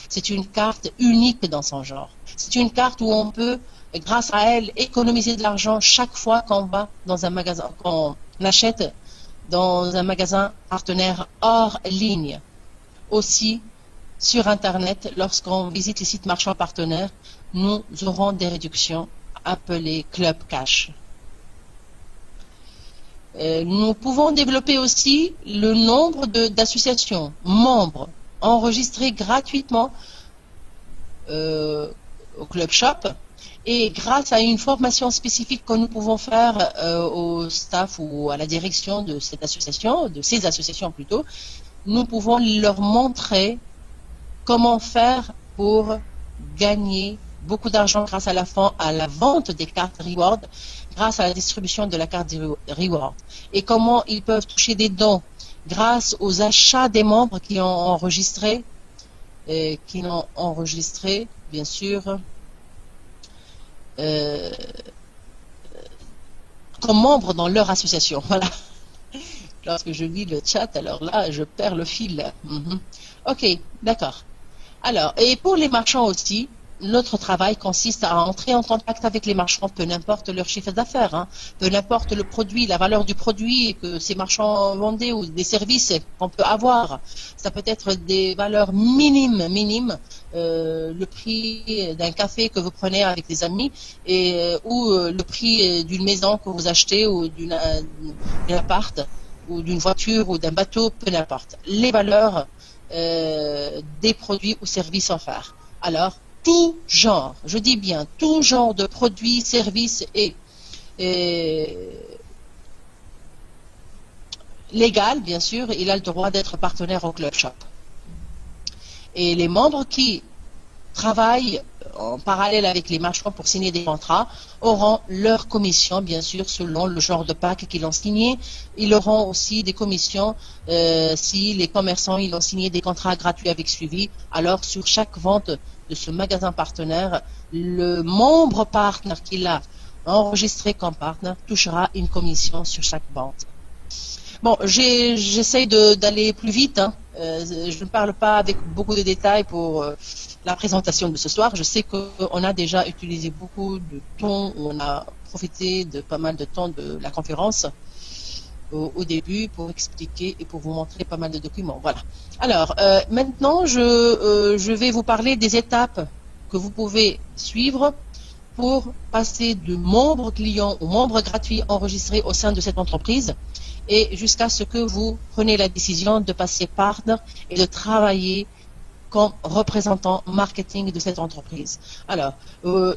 C'est une carte unique dans son genre. C'est une carte où on peut, grâce à elle, économiser de l'argent chaque fois qu'on va dans un magasin, qu'on achète dans un magasin partenaire hors ligne. Aussi, sur Internet, lorsqu'on visite les sites marchands partenaires, nous aurons des réductions appelées Club Cash. Nous pouvons développer aussi le nombre d'associations membres enregistrées gratuitement au Club Shop, et grâce à une formation spécifique que nous pouvons faire au staff ou à la direction de cette association, de ces associations plutôt, nous pouvons leur montrer comment faire pour gagner beaucoup d'argent grâce à la vente des cartes Reward, grâce à la distribution de la carte Reward, et comment ils peuvent toucher des dons grâce aux achats des membres qui ont enregistré, bien sûr, comme membres dans leur association. Voilà. Lorsque je lis le chat, alors là, je perds le fil. Ok, d'accord. Alors, et pour les marchands aussi, notre travail consiste à entrer en contact avec les marchands, peu n'importe leur chiffre d'affaires, peu n'importe le produit, la valeur du produit que ces marchands vendaient ou des services qu'on peut avoir. Ça peut être des valeurs minimes, le prix d'un café que vous prenez avec des amis ou le prix d'une maison que vous achetez ou d'un appart ou d'une voiture ou d'un bateau, peu n'importe. Les valeurs des produits ou services offerts. Alors, tout genre, je dis bien tout genre de produits, services et légal, bien sûr, il a le droit d'être partenaire au Club Shop. Et les membres qui travaillent en parallèle avec les marchands pour signer des contrats auront leur commission, bien sûr, selon le genre de pack qu'ils ont signé. Ils auront aussi des commissions si les commerçants ils ont signé des contrats gratuits avec suivi. Alors, sur chaque vente de ce magasin partenaire, le membre partenaire qu'il a enregistré comme partenaire touchera une commission sur chaque vente. Bon, j'essaie d'aller plus vite. Je ne parle pas avec beaucoup de détails pour la présentation de ce soir. Je sais qu'on a déjà utilisé beaucoup de temps, on a profité de pas mal de temps de la conférence au début pour expliquer et pour vous montrer pas mal de documents. Voilà. Alors, maintenant, je vais vous parler des étapes que vous pouvez suivre pour passer de membre client ou membre gratuit enregistré au sein de cette entreprise et jusqu'à ce que vous preniez la décision de passer partenaire et de travailler comme représentant marketing de cette entreprise. Alors,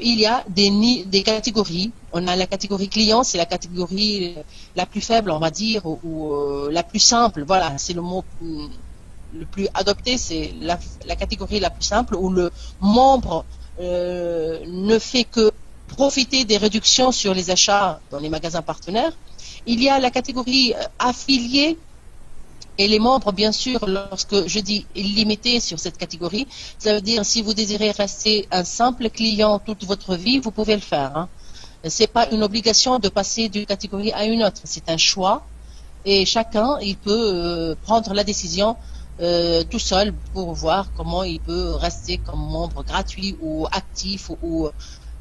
il y a des catégories. On a la catégorie client, c'est la catégorie la plus faible, on va dire, ou la plus simple. Voilà, c'est le mot le plus adopté, c'est la catégorie la plus simple, où le membre ne fait que profiter des réductions sur les achats dans les magasins partenaires. Il y a la catégorie affiliée. Et les membres, bien sûr, lorsque je dis illimité sur cette catégorie, ça veut dire si vous désirez rester un simple client toute votre vie, vous pouvez le faire. Ce n'est pas une obligation de passer d'une catégorie à une autre. C'est un choix et chacun, il peut prendre la décision tout seul pour voir comment il peut rester comme membre gratuit ou actif ou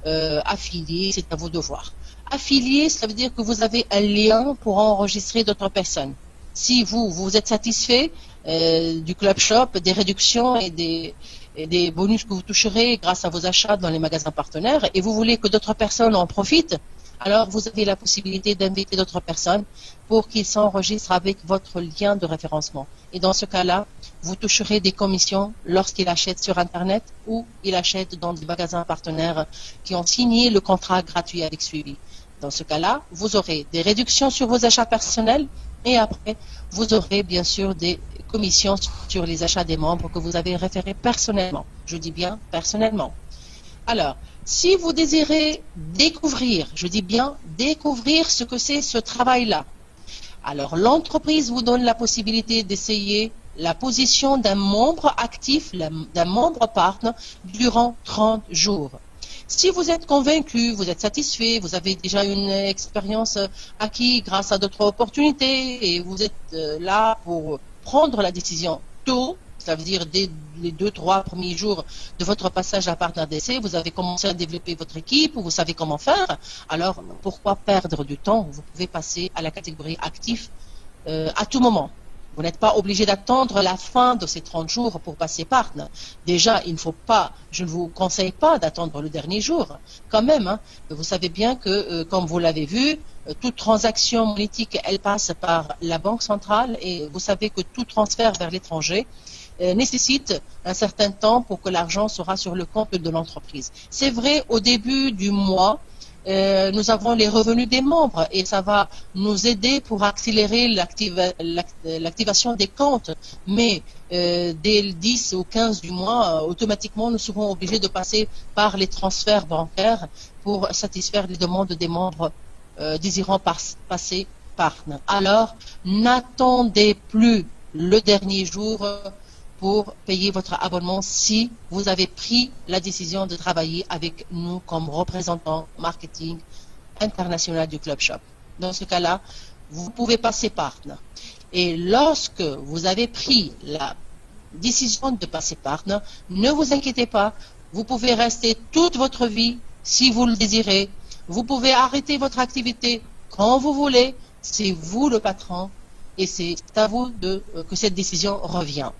affilié. C'est à vous de voir. Affilié, ça veut dire que vous avez un lien pour enregistrer d'autres personnes. Si vous êtes satisfait du Club Shop, des réductions et des bonus que vous toucherez grâce à vos achats dans les magasins partenaires et vous voulez que d'autres personnes en profitent, alors vous avez la possibilité d'inviter d'autres personnes pour qu'ils s'enregistrent avec votre lien de référencement. Et dans ce cas-là, vous toucherez des commissions lorsqu'ils achètent sur Internet ou ils achètent dans des magasins partenaires qui ont signé le contrat gratuit avec suivi. Dans ce cas-là, vous aurez des réductions sur vos achats personnels et après, vous aurez bien sûr des commissions sur les achats des membres que vous avez référés personnellement. Je dis bien personnellement. Alors, si vous désirez découvrir, je dis bien découvrir ce que c'est ce travail-là, alors l'entreprise vous donne la possibilité d'essayer la position d'un membre actif, d'un membre partenaire durant 30 jours. Si vous êtes convaincu, vous êtes satisfait, vous avez déjà une expérience acquise grâce à d'autres opportunités et vous êtes là pour prendre la décision tôt, ça veut dire dès les 2-3 premiers jours de votre passage à partenaire d'essai, vous avez commencé à développer votre équipe, vous savez comment faire, alors pourquoi perdre du temps? Vous pouvez passer à la catégorie actif à tout moment. Vous n'êtes pas obligé d'attendre la fin de ces 30 jours pour passer partenaire. Déjà, il ne faut pas, je ne vous conseille pas d'attendre le dernier jour. Quand même, hein, vous savez bien que, comme vous l'avez vu, toute transaction monétique, elle passe par la banque centrale et vous savez que tout transfert vers l'étranger nécessite un certain temps pour que l'argent sera sur le compte de l'entreprise. C'est vrai, au début du mois, nous avons les revenus des membres et ça va nous aider pour accélérer l'activation des comptes. Mais dès le 10 ou 15 du mois, automatiquement, nous serons obligés de passer par les transferts bancaires pour satisfaire les demandes des membres désirant passer partenaire. Alors, n'attendez plus le dernier jour pour payer votre abonnement si vous avez pris la décision de travailler avec nous comme représentant marketing international du Club Shop. Dans ce cas-là, vous pouvez passer partenaire. Et lorsque vous avez pris la décision de passer partenaire, ne vous inquiétez pas, vous pouvez rester toute votre vie si vous le désirez. Vous pouvez arrêter votre activité quand vous voulez. C'est vous le patron et c'est à vous que cette décision revient.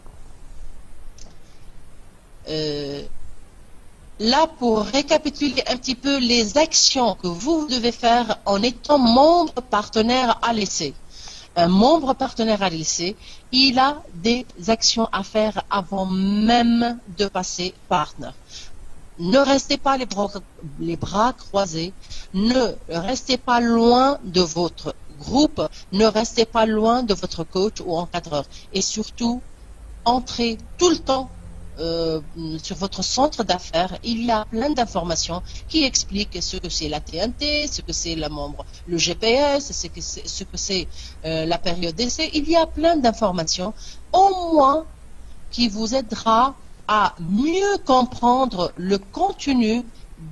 Là, pour récapituler un petit peu les actions que vous devez faire en étant membre partenaire à l'essai. Un membre partenaire à l'essai, il a des actions à faire avant même de passer partenaire. Ne restez pas les bras croisés, ne restez pas loin de votre groupe, ne restez pas loin de votre coach ou encadreur. Et surtout, entrez tout le temps sur votre centre d'affaires, il y a plein d'informations qui expliquent ce que c'est la TNT, ce que c'est le GPS, ce que c'est la période d'essai. Il y a plein d'informations, au moins, qui vous aidera à mieux comprendre le contenu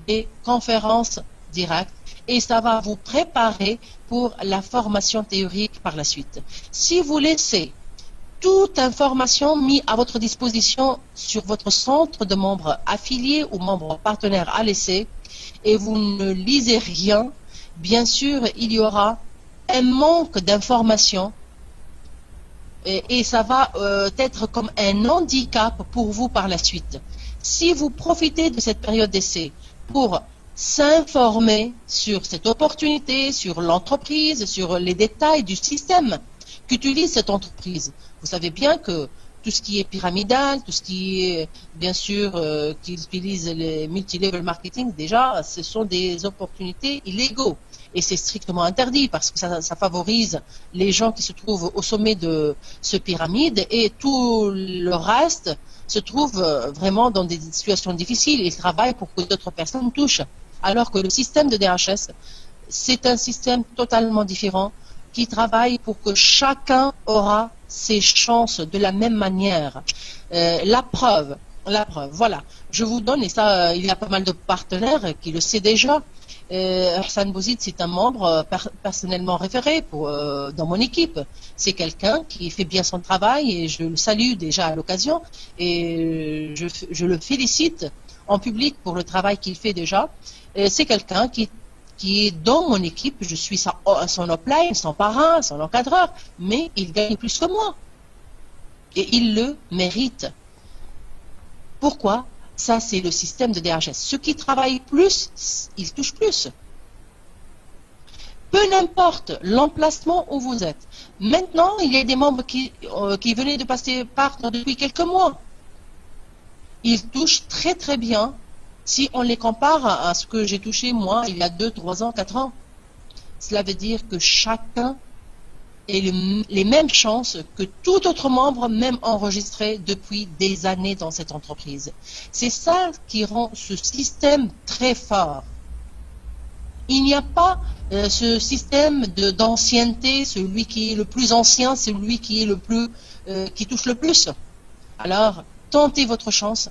des conférences directes et ça va vous préparer pour la formation théorique par la suite. Si vous laissez toute information mise à votre disposition sur votre centre de membres affiliés ou membres partenaires à l'essai et vous ne lisez rien, bien sûr, il y aura un manque d'informations et ça va être comme un handicap pour vous par la suite. Si vous profitez de cette période d'essai pour s'informer sur cette opportunité, sur l'entreprise, sur les détails du système qu'utilise cette entreprise, vous savez bien que tout ce qui est pyramidal, tout ce qui est, bien sûr, qui utilise les multi-level marketing, déjà, ce sont des opportunités illégaux. Et c'est strictement interdit parce que ça favorise les gens qui se trouvent au sommet de ce pyramide et tout le reste se trouve vraiment dans des situations difficiles. Ils travaillent pour que d'autres personnes touchent. Alors que le système de DHS, c'est un système totalement différent qui travaille pour que chacun aura ses chances de la même manière. La preuve, voilà. Je vous donne, et ça, il y a pas mal de partenaires qui le savent déjà. Hassan Bouzid, c'est un membre personnellement référé dans mon équipe. C'est quelqu'un qui fait bien son travail et je le salue déjà à l'occasion et je le félicite en public pour le travail qu'il fait déjà. C'est quelqu'un qui est dans mon équipe, je suis son upline, son parrain, son encadreur, mais il gagne plus que moi. Et il le mérite. Pourquoi? Ça, c'est le système de DHS. Ceux qui travaillent plus, ils touchent plus. Peu n'importe l'emplacement où vous êtes. Maintenant, il y a des membres qui venaient de passer partenaire depuis quelques mois. Ils touchent très très bien si on les compare à ce que j'ai touché moi il y a 2, 3 ans, 4 ans. Cela veut dire que chacun ait les mêmes chances que tout autre membre, même enregistré depuis des années dans cette entreprise. C'est ça qui rend ce système très fort. Il n'y a pas ce système d'ancienneté, celui qui est le plus ancien, celui qui est qui touche le plus. Alors, tentez votre chance.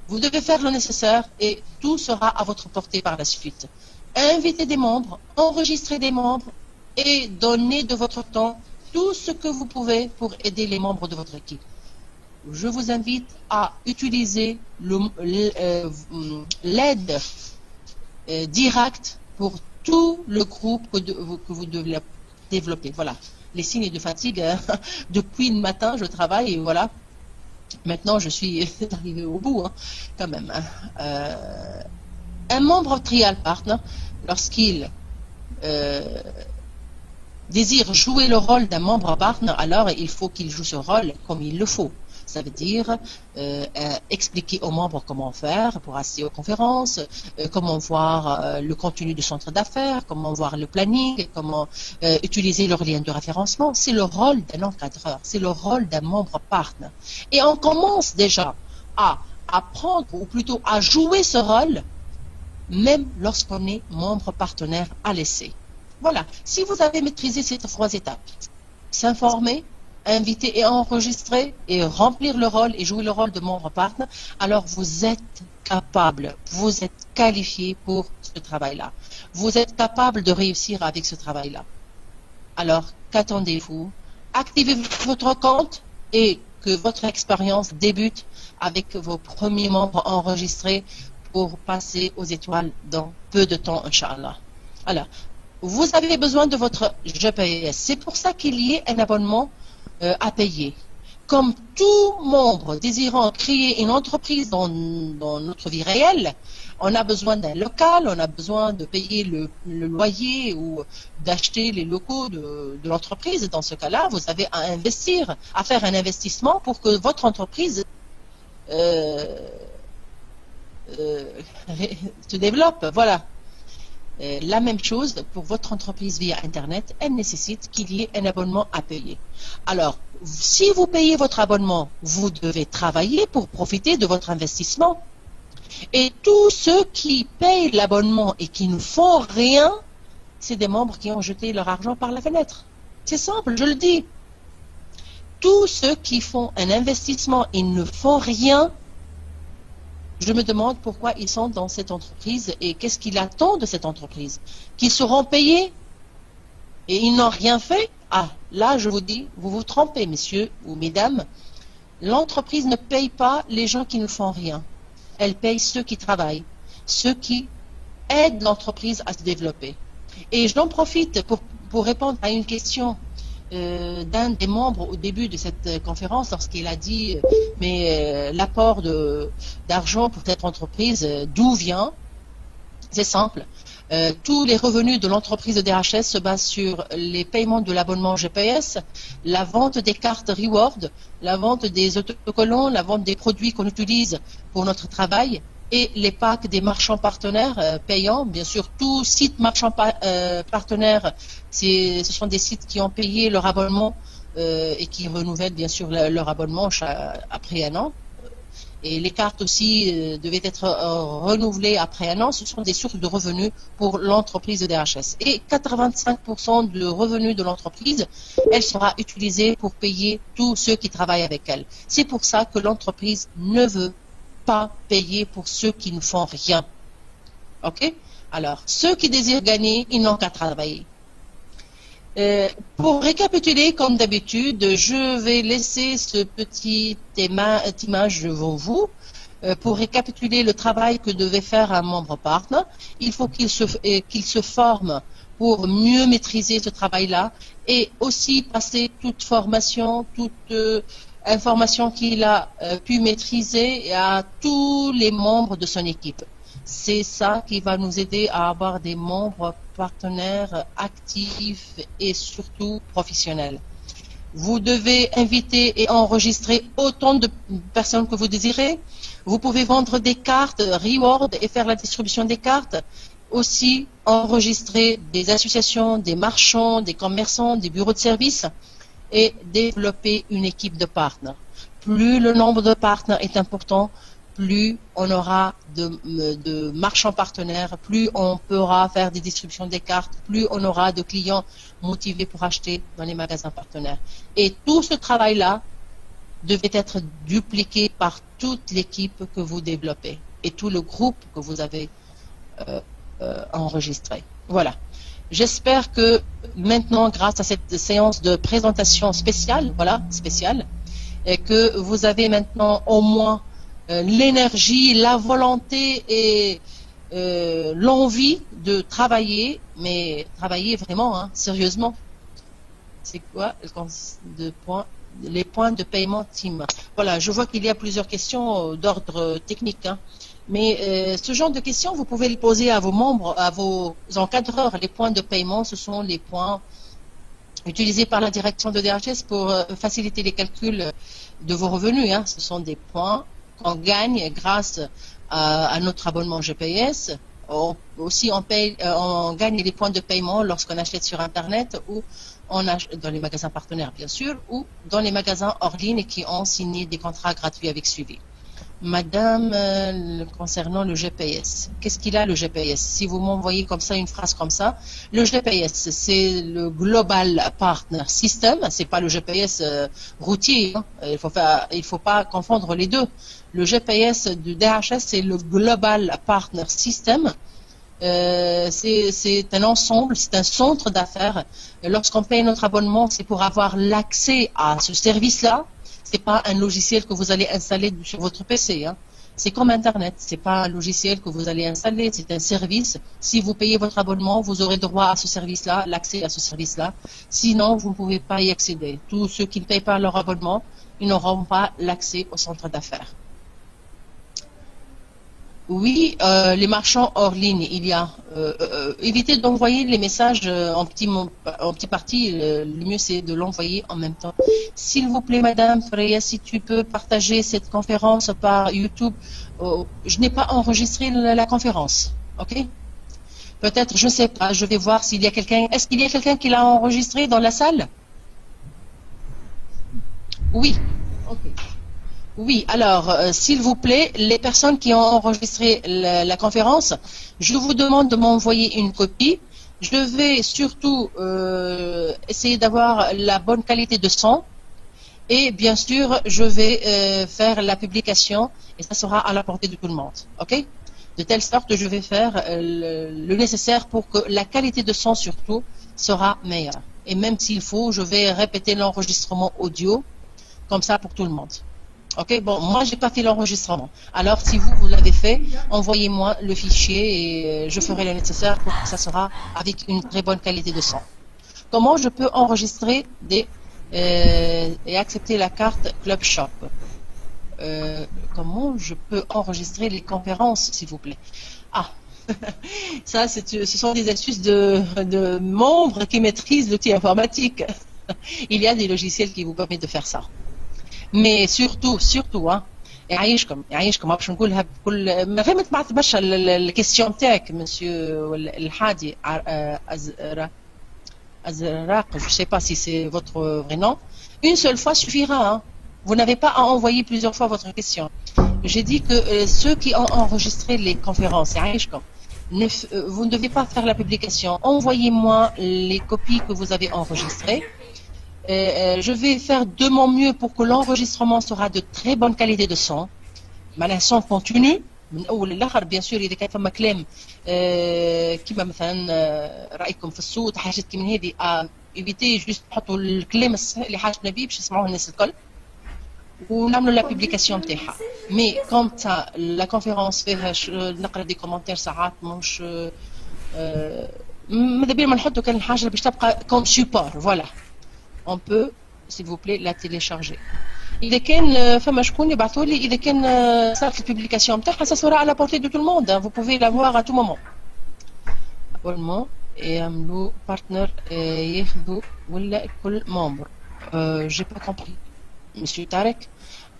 Vous devez faire le nécessaire et tout sera à votre portée par la suite. Invitez des membres, enregistrez des membres et donnez de votre temps tout ce que vous pouvez pour aider les membres de votre équipe. Je vous invite à utiliser l'aide directe pour tout le groupe que vous devez développer. Voilà, les signes de fatigue. Depuis le matin, je travaille et voilà. Maintenant, je suis arrivé au bout, quand même. Un membre trial partner, lorsqu'il désire jouer le rôle d'un membre partner, alors il faut qu'il joue ce rôle comme il le faut. Ça veut dire expliquer aux membres comment faire pour assister aux conférences, comment voir le contenu du centre d'affaires, comment voir le planning, comment utiliser leur lien de référencement. C'est le rôle d'un encadreur, c'est le rôle d'un membre partner. Et on commence déjà à apprendre, ou plutôt à jouer ce rôle, même lorsqu'on est membre partenaire à l'essai. Voilà, si vous avez maîtrisé ces 3 étapes, s'informer, inviter et enregistrer et remplir le rôle et jouer le rôle de membre partner, alors vous êtes capable, vous êtes qualifié pour ce travail-là. Vous êtes capable de réussir avec ce travail-là. Alors, qu'attendez-vous? Activez votre compte et que votre expérience débute avec vos premiers membres enregistrés pour passer aux étoiles dans peu de temps, Inch'Allah. Alors, vous avez besoin de votre GPS. C'est pour ça qu'il y ait un abonnement à payer. Comme tout membre désirant créer une entreprise dans notre vie réelle, on a besoin d'un local, on a besoin de payer le loyer ou d'acheter les locaux de l'entreprise. Dans ce cas-là, vous avez à investir, à faire un investissement pour que votre entreprise se développe. Voilà. La même chose pour votre entreprise via Internet, elle nécessite qu'il y ait un abonnement à payer. Alors, si vous payez votre abonnement, vous devez travailler pour profiter de votre investissement. Et tous ceux qui payent l'abonnement et qui ne font rien, c'est des membres qui ont jeté leur argent par la fenêtre. C'est simple, je le dis. Tous ceux qui font un investissement et ne font rien, je me demande pourquoi ils sont dans cette entreprise et qu'est-ce qu'ils attendent de cette entreprise. Qu'ils seront payés et ils n'ont rien fait. Ah, là, je vous dis, vous vous trompez, messieurs ou mesdames. L'entreprise ne paye pas les gens qui ne font rien. Elle paye ceux qui travaillent, ceux qui aident l'entreprise à se développer. Et j'en profite pour répondre à une question d'un des membres au début de cette conférence lorsqu'il a dit mais l'apport d'argent pour cette entreprise, d'où vient? C'est simple. Tous les revenus de l'entreprise de DHS se basent sur les paiements de l'abonnement GPS, la vente des cartes Reward, la vente des autocollants, la vente des produits qu'on utilise pour notre travail et les packs des marchands partenaires payants. Bien sûr, tous sites marchands partenaires, ce sont des sites qui ont payé leur abonnement et qui renouvellent bien sûr leur abonnement après un an. Et les cartes aussi devaient être renouvelées après un an. Ce sont des sources de revenus pour l'entreprise de DHS. Et 85% de revenus de l'entreprise, elle sera utilisée pour payer tous ceux qui travaillent avec elle. C'est pour ça que l'entreprise ne veut pas payer pour ceux qui ne font rien. Ok? Alors, ceux qui désirent gagner, ils n'ont qu'à travailler. Pour récapituler, comme d'habitude, je vais laisser ce petit image devant vous. Pour récapituler le travail que devait faire un membre partner, il faut qu'il se forme pour mieux maîtriser ce travail-là et aussi passer toute formation, toute information qu'il a pu maîtriser à tous les membres de son équipe. C'est ça qui va nous aider à avoir des membres partenaires actifs et surtout professionnels. Vous devez inviter et enregistrer autant de personnes que vous désirez. Vous pouvez vendre des cartes Reward et faire la distribution des cartes. Aussi enregistrer des associations, des marchands, des commerçants, des bureaux de service et développer une équipe de partenaires. Plus le nombre de partenaires est important, plus on aura de marchands partenaires, plus on pourra faire des distributions des cartes, plus on aura de clients motivés pour acheter dans les magasins partenaires. Et tout ce travail-là devait être dupliqué par toute l'équipe que vous développez et tout le groupe que vous avez enregistré. Voilà. J'espère que maintenant, grâce à cette séance de présentation spéciale, et que vous avez maintenant au moins l'énergie, la volonté et l'envie de travailler, mais travailler vraiment, hein, sérieusement. C'est quoi les points de paiement team? Voilà, je vois qu'il y a plusieurs questions d'ordre technique, hein. Mais ce genre de questions, vous pouvez les poser à vos membres, à vos encadreurs. Les points de paiement, ce sont les points utilisés par la direction de DHS pour faciliter les calculs de vos revenus, hein. Ce sont des points qu'on gagne grâce à notre abonnement GPS. Aussi, on gagne les points de paiement lorsqu'on achète sur Internet ou dans les magasins partenaires, bien sûr, ou dans les magasins hors ligne qui ont signé des contrats gratuits avec suivi. Madame, concernant le GPS, qu'est-ce qu'il a le GPS? Si vous m'envoyez comme ça une phrase comme ça, le GPS, c'est le Global Partner System, c'est pas le GPS routier, hein. Il faut pas confondre les deux. Le GPS du DHS, c'est le Global Partner System. C'est un ensemble, c'est un centre d'affaires. Lorsqu'on paye notre abonnement, c'est pour avoir l'accès à ce service-là. C'est pas un logiciel que vous allez installer sur votre PC, hein. C'est comme Internet, c'est pas un logiciel que vous allez installer, c'est un service. Si vous payez votre abonnement, vous aurez droit à ce service-là, l'accès à ce service-là. Sinon, vous ne pouvez pas y accéder. Tous ceux qui ne payent pas leur abonnement, ils n'auront pas l'accès au centre d'affaires. Oui, les marchands hors ligne, il y a. Évitez d'envoyer les messages en petit partie. Le mieux, c'est de l'envoyer en même temps. S'il vous plaît, Madame Freya, si tu peux partager cette conférence par YouTube. Je n'ai pas enregistré la conférence. OK? Peut-être, je ne sais pas. Je vais voir s'il y a quelqu'un. Est-ce qu'il y a quelqu'un qui l'a enregistré dans la salle? Oui. OK. Oui, alors, s'il vous plaît, les personnes qui ont enregistré la conférence, je vous demande de m'envoyer une copie. Je vais surtout essayer d'avoir la bonne qualité de son. Et bien sûr, je vais faire la publication et ça sera à la portée de tout le monde. OK? De telle sorte que je vais faire le nécessaire pour que la qualité de son surtout sera meilleure. Et même s'il faut, je vais répéter l'enregistrement audio, comme ça pour tout le monde. Ok, bon, moi j'ai pas fait l'enregistrement. Alors si vous l'avez fait, envoyez-moi le fichier et je ferai le nécessaire pour que ça sera avec une très bonne qualité de son. Comment je peux enregistrer et accepter la carte Club Shop? Comment je peux enregistrer les conférences, s'il vous plaît? Ah, ça ce sont des astuces de membres qui maîtrisent l'outil informatique. Il y a des logiciels qui vous permettent de faire ça. Mais surtout hein يعيشكم ما باش نقولها بكل من غير ما تبعث برشا الكيستيون تاعك مسيو الحادي Azraq, je ne sais pas si c'est votre vrai nom. Une seule fois suffira, hein. Vous n'avez pas à envoyer plusieurs fois votre question. J'ai dit que ceux qui ont enregistré les conférences vous ne devez pas faire la publication. Envoyez-moi les copies que vous avez enregistrées. Je vais faire de mon mieux pour que l'enregistrement sera de très bonne qualité de son. معناها son continu من اول للاخر بيان سور. اذا كان فما كلام كيما مثلا رايكم في الصوت حاجات كيما هذه ايفيتي جوست نحطوا الكلام الصحيح اللي حاجتنا بيه باش يسمعوه الناس الكل ونعملوا لا بوبليكاسيون نتاعها. مي كوم لا كونفيرونس فيها نقرا دي كومونتير ساعات مش ماذا بينا ما نحطوا كان حاجه باش تبقى كوم سوبور. فوالا on peut, s'il vous plaît, la télécharger. إذا كان فما شكون يبعثوا لي إذا كان صارت البوبليكاسيون نتاعها ça sera à la portée de tout le monde. Vous pouvez la voir à tout moment. abonnement يعملوا بارتنر ياخذوا ولا كل membre. J'ai pas compris. Monsieur Tarek,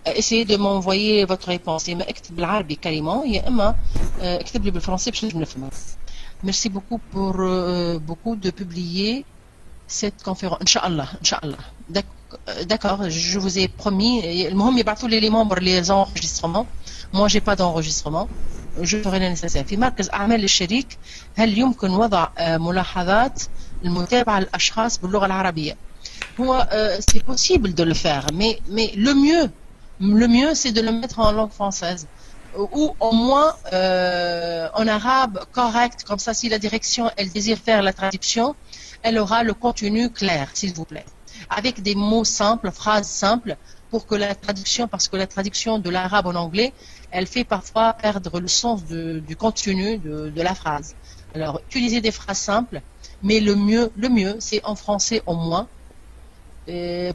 essayez de m'envoyer votre réponse. يا إما اكتب بالعربي كلمة يا إما اكتب لي بالفرنسي باش نفهمها. Merci beaucoup de publier cette conférence. Inch'Allah. D'accord, je vous ai promis. المهم يبعثوا لي les membres les enregistrements. Moi j'ai pas d'enregistrement. Je ferai le nécessaire. في مركز أعمال الشريك هل يمكن وضع ملاحظات المتابعة للأشخاص باللغة العربية؟ c'est possible de le faire, mais le mieux, c'est de le mettre en langue française. Ou au moins en arabe correct, comme ça si la direction elle désire faire la traduction, elle aura le contenu clair, s'il vous plaît, avec des mots simples, phrases simples, pour que la traduction, parce que la traduction de l'arabe en anglais, elle fait parfois perdre le sens du contenu de la phrase. Alors utilisez des phrases simples, mais le mieux c'est en français au moins,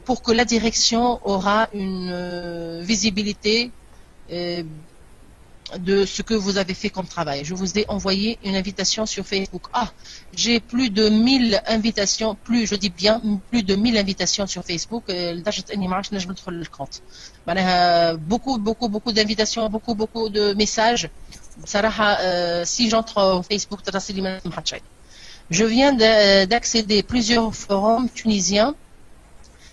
pour que la direction aura une visibilité de ce que vous avez fait comme travail. Je vous ai envoyé une invitation sur Facebook. Ah, j'ai plus de 1000 invitations, je dis bien plus de 1000 invitations sur Facebook. Beaucoup d'invitations, beaucoup de messages. Si j'entre au Facebook, je viens d'accéder à plusieurs forums tunisiens.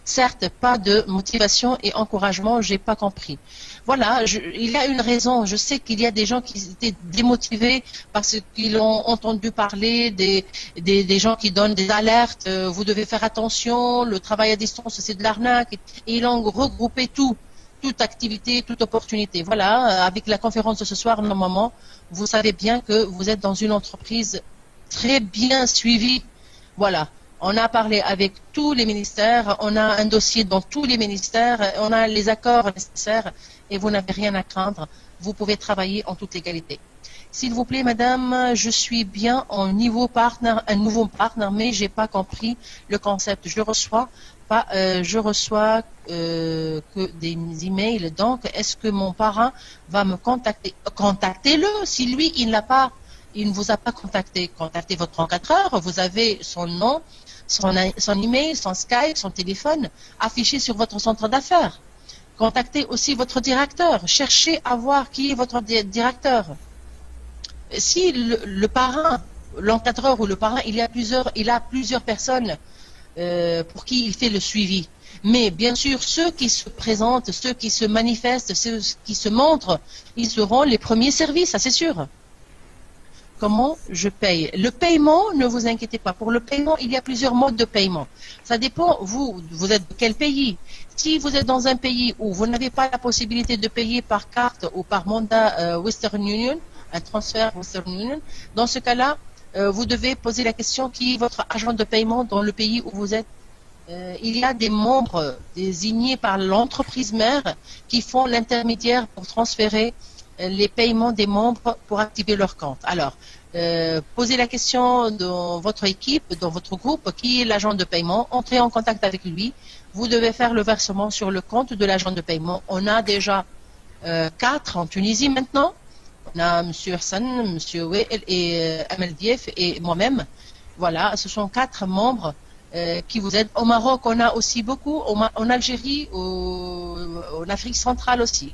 Certes, pas de motivation et encouragement, j'ai pas compris. Voilà, il y a une raison. Je sais qu'il y a des gens qui étaient démotivés parce qu'ils ont entendu parler des gens qui donnent des alertes. Vous devez faire attention, le travail à distance, c'est de l'arnaque. Et ils ont regroupé toute activité, toute opportunité. Voilà, avec la conférence de ce soir, normalement, vous savez bien que vous êtes dans une entreprise très bien suivie. Voilà. On a parlé avec tous les ministères, on a un dossier dans tous les ministères, on a les accords nécessaires et vous n'avez rien à craindre. Vous pouvez travailler en toute légalité. S'il vous plaît, madame, je suis bien en un nouveau partenaire, mais j'ai pas compris le concept. Je reçois que des emails. Donc, est-ce que mon parrain va me contacter? Contactez-le. Si lui, il ne vous a pas contacté, contactez votre encadreur. Vous avez son nom, son email, son Skype, son téléphone affiché sur votre centre d'affaires. Contactez aussi votre directeur. Cherchez à voir qui est votre directeur. Si le parrain, l'encadreur ou le parrain, il a plusieurs personnes pour qui il fait le suivi. Mais bien sûr, ceux qui se présentent, ceux qui se manifestent, ceux qui se montrent, ils seront les premiers services, ça c'est sûr. Comment je paye? Le paiement, ne vous inquiétez pas. Pour le paiement, il y a plusieurs modes de paiement. Ça dépend, vous êtes de quel pays. Si vous êtes dans un pays où vous n'avez pas la possibilité de payer par carte ou par mandat Western Union, un transfert Western Union, dans ce cas-là, vous devez poser la question qui est votre agent de paiement dans le pays où vous êtes. Il y a des membres désignés par l'entreprise mère qui font l'intermédiaire pour transférer les paiements des membres pour activer leur compte. Alors, posez la question dans votre équipe, dans votre groupe, qui est l'agent de paiement, entrez en contact avec lui. Vous devez faire le versement sur le compte de l'agent de paiement. On a déjà 4 en Tunisie maintenant. On a M. Hassan, M. Wael et Amel Dief et moi-même. Voilà, ce sont 4 membres qui vous aident. Au Maroc, on a aussi beaucoup. En Algérie, en Afrique centrale aussi.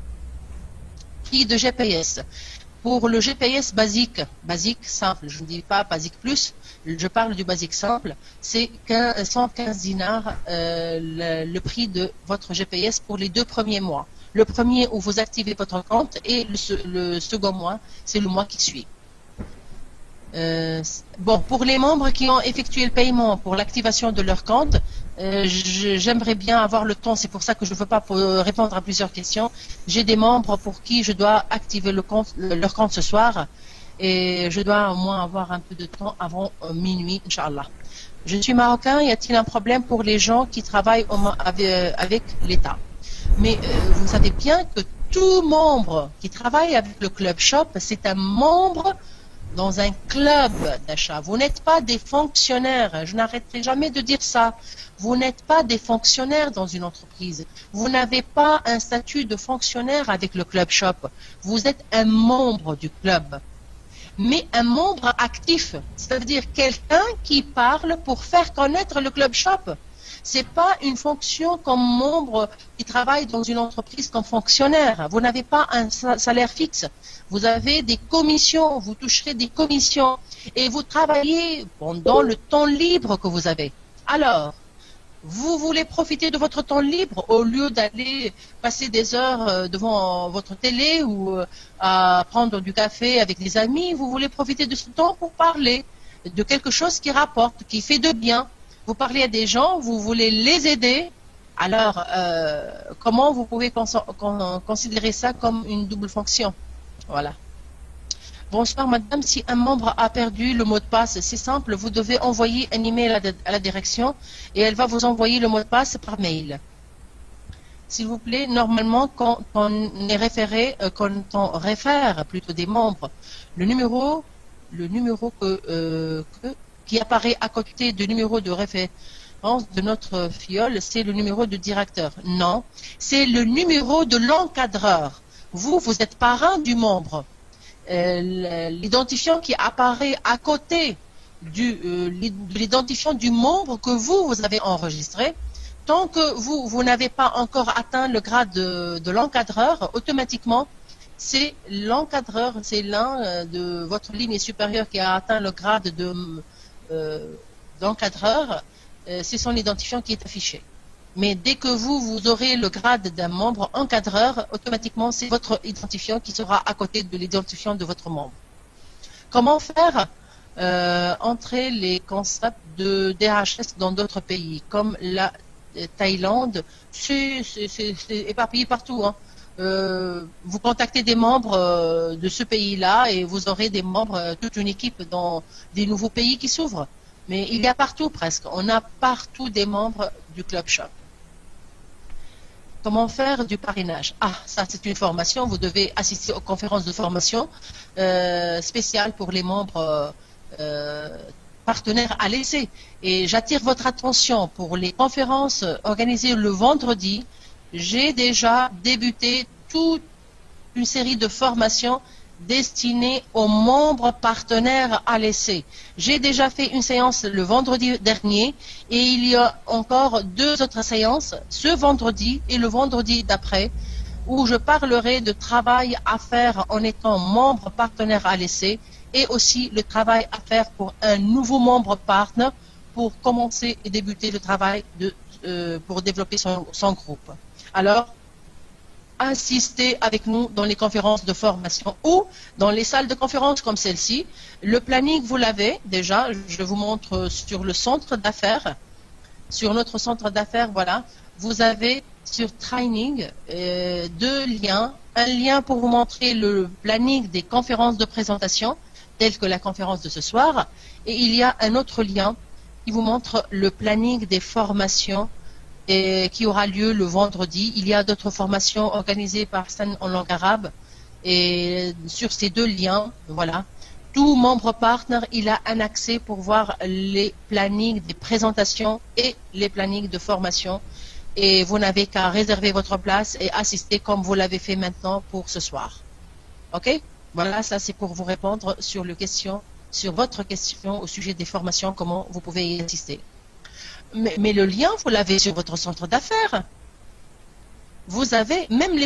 De GPS. Pour le GPS basique simple, je ne dis pas basique plus, je parle du basique simple, c'est 115 dinars le prix de votre GPS pour les 2 premiers mois. Le premier où vous activez votre compte et le second mois, c'est le mois qui suit. Bon, pour les membres qui ont effectué le paiement pour l'activation de leur compte, j'aimerais bien avoir le temps, c'est pour ça que je ne veux pas répondre à plusieurs questions. J'ai des membres pour qui je dois activer leur compte ce soir et je dois au moins avoir un peu de temps avant minuit, Inch'Allah. Je suis marocain, y a-t-il un problème pour les gens qui travaillent avec l'État? Mais vous savez bien que tout membre qui travaille avec le Club Shop, c'est un membre dans un club d'achat. Vous n'êtes pas des fonctionnaires. Je n'arrêterai jamais de dire ça. Vous n'êtes pas des fonctionnaires dans une entreprise. Vous n'avez pas un statut de fonctionnaire avec le Club Shop. Vous êtes un membre du club. Mais un membre actif, c'est-à-dire quelqu'un qui parle pour faire connaître le Club Shop. C'est pas une fonction comme membre qui travaille dans une entreprise comme fonctionnaire. Vous n'avez pas un salaire fixe. Vous avez des commissions, vous toucherez des commissions et vous travaillez pendant le temps libre que vous avez. Alors, vous voulez profiter de votre temps libre au lieu d'aller passer des heures devant votre télé ou à prendre du café avec des amis. Vous voulez profiter de ce temps pour parler de quelque chose qui rapporte, qui fait de bien. vous parlez à des gens, vous voulez les aider. Alors, comment vous pouvez considérer ça comme une double fonction? Voilà. Bonsoir madame, si un membre a perdu le mot de passe, c'est simple, vous devez envoyer un email à la direction et elle va vous envoyer le mot de passe par mail. S'il vous plaît, normalement, quand on est référé, quand on réfère plutôt des membres, le numéro qui apparaît à côté du numéro de référence de notre fiole, c'est le numéro de directeur. Non, c'est le numéro de l'encadreur. Vous êtes parrain du membre. L'identifiant qui apparaît à côté de l'identifiant du membre que vous avez enregistré, tant que vous n'avez pas encore atteint le grade de l'encadreur, automatiquement, c'est l'encadreur, c'est l'un de votre ligne supérieure qui a atteint le grade d'encadreur, c'est son identifiant qui est affiché. Mais dès que vous aurez le grade d'un membre encadreur, automatiquement, c'est votre identifiant qui sera à côté de l'identifiant de votre membre. Comment faire entrer les concepts de DHS dans d'autres pays, comme la Thaïlande, c'est éparpillé partout. Hein. Vous contactez des membres de ce pays-là et vous aurez des membres, toute une équipe dans des nouveaux pays qui s'ouvrent. Mais il y a partout presque. On a partout des membres du Club Shop. Comment faire du parrainage? Ah, ça c'est une formation. Vous devez assister aux conférences de formation spéciales pour les membres partenaires à l'essai. Et j'attire votre attention pour les conférences organisées le vendredi. J'ai déjà débuté toute une série de formations destinées aux membres partenaires à l'essai. J'ai déjà fait une séance le vendredi dernier et il y a encore 2 autres séances ce vendredi et le vendredi d'après où je parlerai de travail à faire en étant membre partenaire à l'essai et aussi le travail à faire pour un nouveau membre partenaire pour commencer et débuter le travail pour développer son groupe. Alors, assistez avec nous dans les conférences de formation ou dans les salles de conférences comme celle-ci. Le planning, vous l'avez déjà. Je vous montre sur le centre d'affaires. Sur notre centre d'affaires, voilà. Vous avez sur Training 2 liens. Un lien pour vous montrer le planning des conférences de présentation, telles que la conférence de ce soir. Et il y a un autre lien qui vous montre le planning des formations qui aura lieu le vendredi. Il y a d'autres formations organisées par Stan en langue arabe. Et sur ces 2 liens, voilà, tout membre partner, il a un accès pour voir les plannings des présentations et les plannings de formation. Et vous n'avez qu'à réserver votre place et assister comme vous l'avez fait maintenant pour ce soir. OK? Voilà, ça c'est pour vous répondre sur votre question au sujet des formations, comment vous pouvez y assister. Mais le lien, vous l'avez sur votre centre d'affaires. Vous avez, même les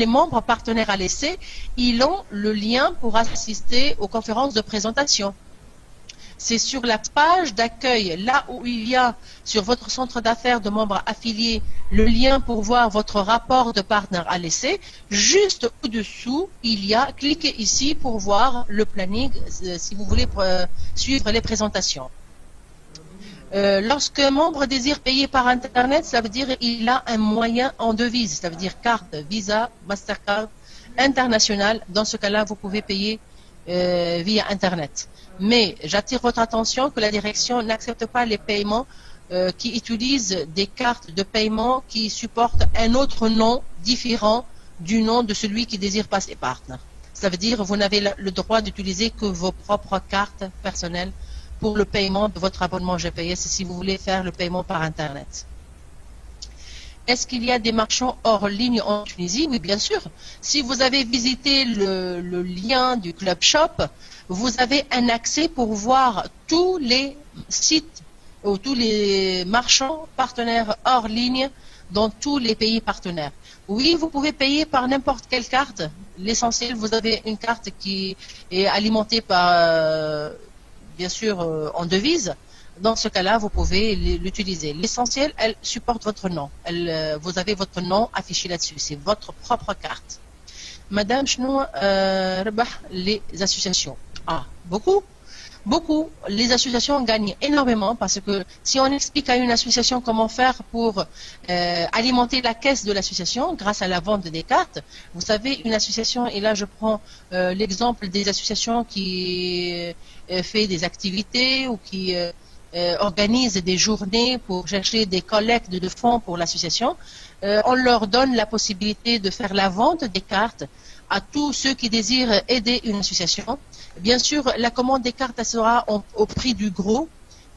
membres partenaires à l'essai, ils ont le lien pour assister aux conférences de présentation. C'est sur la page d'accueil, là où il y a sur votre centre d'affaires de membres affiliés, le lien pour voir votre rapport de partenaire à l'essai. Juste au-dessous, il y a, cliquez ici pour voir le planning, si vous voulez suivre les présentations. Lorsqu'un membre désire payer par Internet, ça veut dire qu'il a un moyen en devise, ça veut dire carte, Visa, Mastercard, international. Dans ce cas-là, vous pouvez payer via Internet. Mais j'attire votre attention que la direction n'accepte pas les paiements qui utilisent des cartes de paiement qui supportent un autre nom différent du nom de celui qui désire passer partenaire. Ça veut dire que vous n'avez le droit d'utiliser que vos propres cartes personnelles pour le paiement de votre abonnement GPS si vous voulez faire le paiement par Internet. Est-ce qu'il y a des marchands hors ligne en Tunisie? Oui, bien sûr. Si vous avez visité le lien du Club Shop, vous avez un accès pour voir tous les sites ou tous les marchands partenaires hors ligne dans tous les pays partenaires. Oui, vous pouvez payer par n'importe quelle carte. L'essentiel, vous avez une carte qui est alimentée par... bien sûr en devise. Dans ce cas-là, vous pouvez l'utiliser. L'essentiel, elle supporte votre nom. Vous avez votre nom affiché là-dessus. C'est votre propre carte. Madame, شنو ربح les associations? Ah, beaucoup. beaucoup, les associations gagnent énormément parce que si on explique à une association comment faire pour alimenter la caisse de l'association grâce à la vente des cartes, vous savez, une association, et là je prends l'exemple des associations qui fait des activités ou qui organisent des journées pour chercher des collectes de fonds pour l'association, on leur donne la possibilité de faire la vente des cartes à tous ceux qui désirent aider une association. Bien sûr, la commande des cartes sera au prix du gros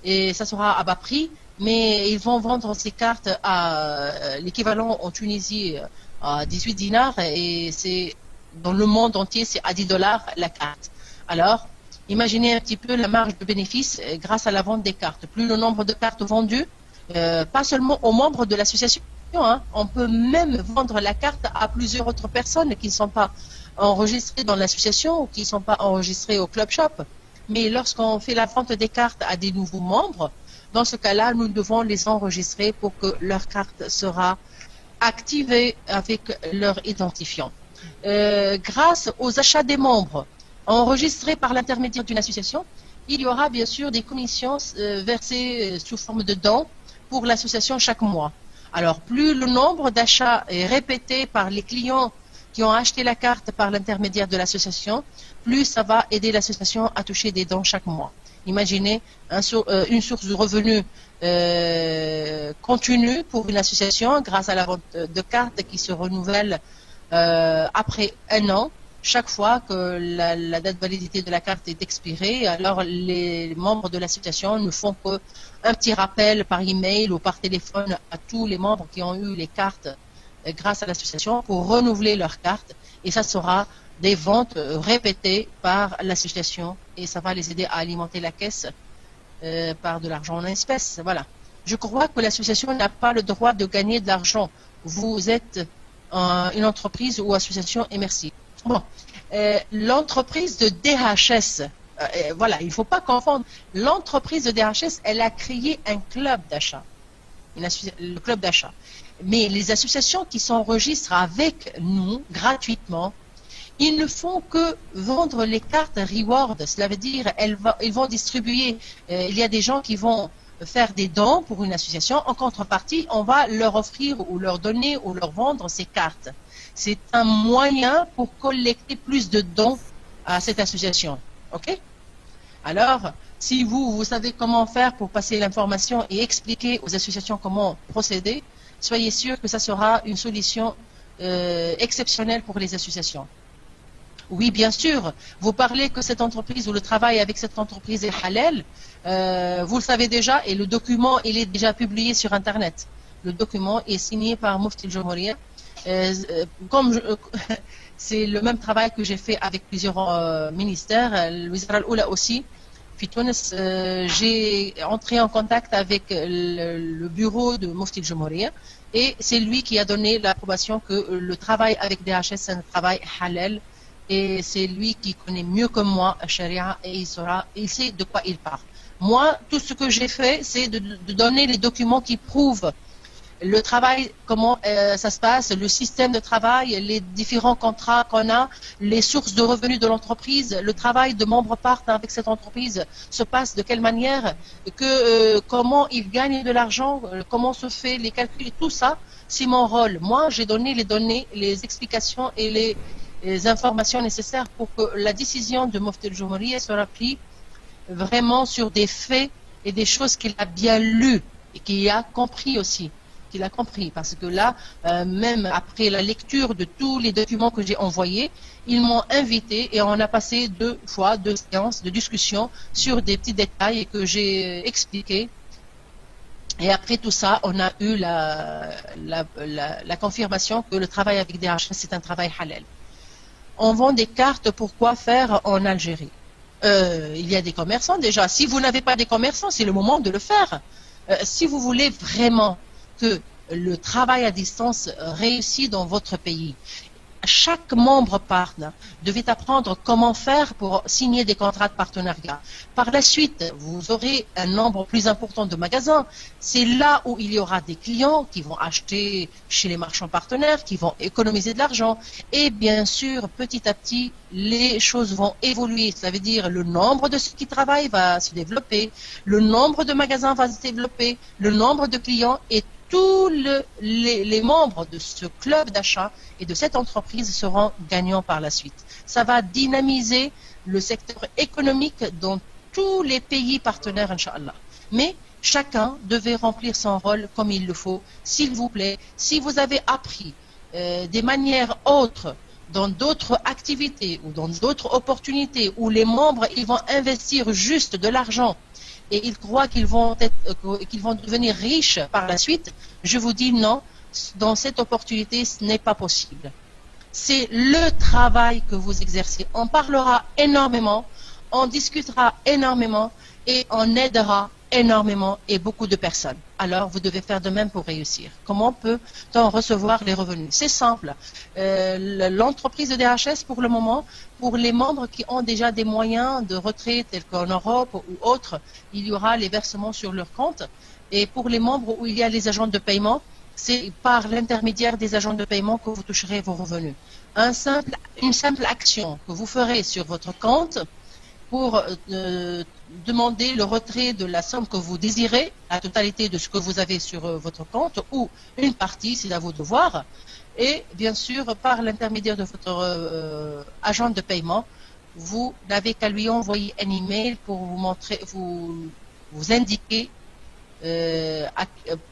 et ça sera à bas prix, mais ils vont vendre ces cartes à l'équivalent en Tunisie à 18 dinars et c'est dans le monde entier c'est à 10 dollars la carte. Alors, imaginez un petit peu la marge de bénéfice grâce à la vente des cartes. Plus le nombre de cartes vendues, pas seulement aux membres de l'association, hein, on peut même vendre la carte à plusieurs autres personnes qui ne sont pas enregistrés dans l'association ou qui ne sont pas enregistrés au club shop. Mais lorsqu'on fait la vente des cartes à des nouveaux membres, dans ce cas-là, nous devons les enregistrer pour que leur carte sera activée avec leur identifiant. Grâce aux achats des membres enregistrés par l'intermédiaire d'une association, il y aura bien sûr des commissions versées sous forme de dons pour l'association chaque mois. Alors, plus le nombre d'achats est répété par les clients qui ont acheté la carte par l'intermédiaire de l'association, plus ça va aider l'association à toucher des dons chaque mois. Imaginez une source de revenus continue pour une association grâce à la vente de cartes qui se renouvelle après un an. Chaque fois que la date de validité de la carte est expirée, alors les membres de l'association ne font qu'un petit rappel par email ou par téléphone à tous les membres qui ont eu les cartes grâce à l'association pour renouveler leurs cartes. Et ça sera des ventes répétées par l'association et ça va les aider à alimenter la caisse par de l'argent en espèces. Voilà. Je crois que l'association n'a pas le droit de gagner de l'argent. Vous êtes une entreprise ou association et merci. Bon, l'entreprise de DHS, voilà, il ne faut pas confondre. L'entreprise de DHS, elle a créé un club d'achat, le club d'achat. Mais les associations qui s'enregistrent avec nous gratuitement, ils ne font que vendre les cartes reward. Cela veut dire ils vont distribuer. Il y a des gens qui vont faire des dons pour une association. En contrepartie, on va leur offrir ou leur donner ou leur vendre ces cartes. C'est un moyen pour collecter plus de dons à cette association. OK? Alors, si vous savez comment faire pour passer l'information et expliquer aux associations comment procéder, soyez sûr que ça sera une solution exceptionnelle pour les associations. Oui, bien sûr, vous parlez que cette entreprise ou le travail avec cette entreprise est halal. Vous le savez déjà et le document, il est déjà publié sur Internet. Le document est signé par Mufti al-Jumhuriyya. C'est le même travail que j'ai fait avec plusieurs ministères, le Wizara al-Oula aussi. Puis Tunis, j'ai entré en contact avec le bureau de Mufti al-Jumhuriyya et c'est lui qui a donné l'approbation que le travail avec DHS c'est un travail halal et c'est lui qui connaît mieux que moi Sharia et il sait de quoi il parle. Moi, tout ce que j'ai fait, c'est de donner les documents qui prouvent le travail, comment ça se passe, le système de travail, les différents contrats qu'on a, les sources de revenus de l'entreprise, le travail de membres partenaires avec cette entreprise se passe de quelle manière, comment ils gagnent de l'argent, comment se fait les calculs, tout ça, c'est mon rôle. Moi, j'ai donné les données, les explications et les informations nécessaires pour que la décision de Mufti al-Jumhuriyya soit prise vraiment sur des faits et des choses qu'il a bien lues et qu'il a compris aussi. Qu'il a compris, parce que là, même après la lecture de tous les documents que j'ai envoyés, ils m'ont invité et on a passé deux séances de discussion sur des petits détails que j'ai expliqués. Et après tout ça, on a eu la confirmation que le travail avec DHS, c'est un travail halal. On vend des cartes, pourquoi faire en Algérie? Il y a des commerçants déjà. Si vous n'avez pas des commerçants, c'est le moment de le faire. Si vous voulez vraiment que le travail à distance réussit dans votre pays. chaque membre partner devait apprendre comment faire pour signer des contrats de partenariat. Par la suite, vous aurez un nombre plus important de magasins. C'est là où il y aura des clients qui vont acheter chez les marchands partenaires, qui vont économiser de l'argent. Et bien sûr, petit à petit, les choses vont évoluer. Ça veut dire le nombre de ceux qui travaillent va se développer, le nombre de magasins va se développer, le nombre de clients et tous les membres de ce club d'achat et de cette entreprise seront gagnants par la suite. Ça va dynamiser le secteur économique dans tous les pays partenaires, Inch'Allah. Mais chacun devait remplir son rôle comme il le faut. S'il vous plaît, si vous avez appris des manières autres dans d'autres activités ou dans d'autres opportunités où les membres ils vont investir juste de l'argent et ils croient qu'ils vont devenir riches par la suite, je vous dis non, dans cette opportunité, ce n'est pas possible. C'est le travail que vous exercez. On parlera énormément, on discutera énormément et on aidera énormément et beaucoup de personnes. Alors, vous devez faire de même pour réussir. Comment peut-on recevoir les revenus? C'est simple. L'entreprise de DHS, pour le moment, pour les membres qui ont déjà des moyens de retrait, tels qu'en Europe ou autres, il y aura les versements sur leur compte. Et pour les membres où il y a les agents de paiement, c'est par l'intermédiaire des agents de paiement que vous toucherez vos revenus. Une simple action que vous ferez sur votre compte pour demander le retrait de la somme que vous désirez, la totalité de ce que vous avez sur votre compte, ou une partie, c'est à vous de voir. Et bien sûr, par l'intermédiaire de votre agent de paiement, vous n'avez qu'à lui envoyer un email pour vous indiquer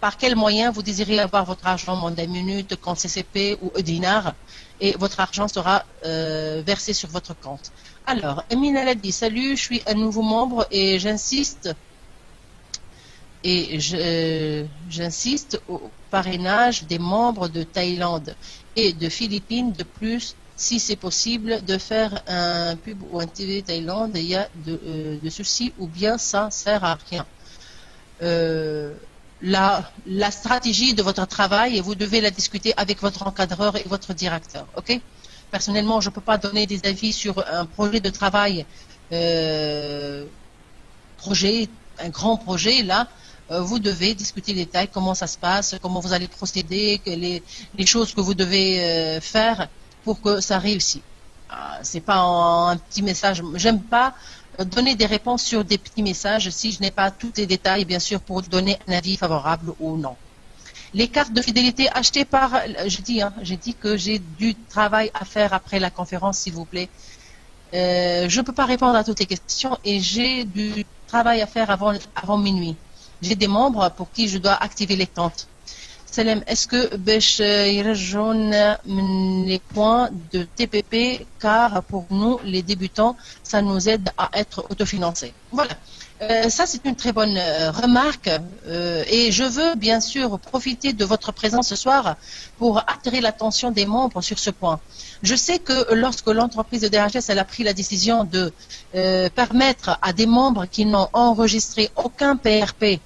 par quel moyen vous désirez avoir votre argent, mandat minute, compte CCP ou dinar, et votre argent sera versé sur votre compte. Alors, Emine elle a dit, salut, je suis un nouveau membre et j'insiste au parrainage des membres de Thaïlande et de Philippines, de plus, si c'est possible, de faire un pub ou un TV Thaïlande, il y a de soucis ou bien ça sert à rien. La stratégie de votre travail et vous devez la discuter avec votre encadreur et votre directeur, ok? Personnellement, je ne peux pas donner des avis sur un projet de travail, un grand projet, là, vous devez discuter les détails, comment ça se passe, comment vous allez procéder, les choses que vous devez faire pour que ça réussisse. C'est pas un petit message, j'aime pas donner des réponses sur des petits messages si je n'ai pas tous les détails, bien sûr, pour donner un avis favorable ou non. Les cartes de fidélité achetées par... j'ai dit que j'ai du travail à faire après la conférence, s'il vous plaît. Je ne peux pas répondre à toutes les questions et j'ai du travail à faire avant minuit. J'ai des membres pour qui je dois activer les tentes. Salem, est-ce que Besh يرجعون les points de TPP car pour nous, les débutants, ça nous aide à être autofinancés. Voilà. Ça, c'est une très bonne remarque et je veux bien sûr profiter de votre présence ce soir pour attirer l'attention des membres sur ce point. Je sais que lorsque l'entreprise de DHS elle a pris la décision de permettre à des membres qui n'ont enregistré aucun PRP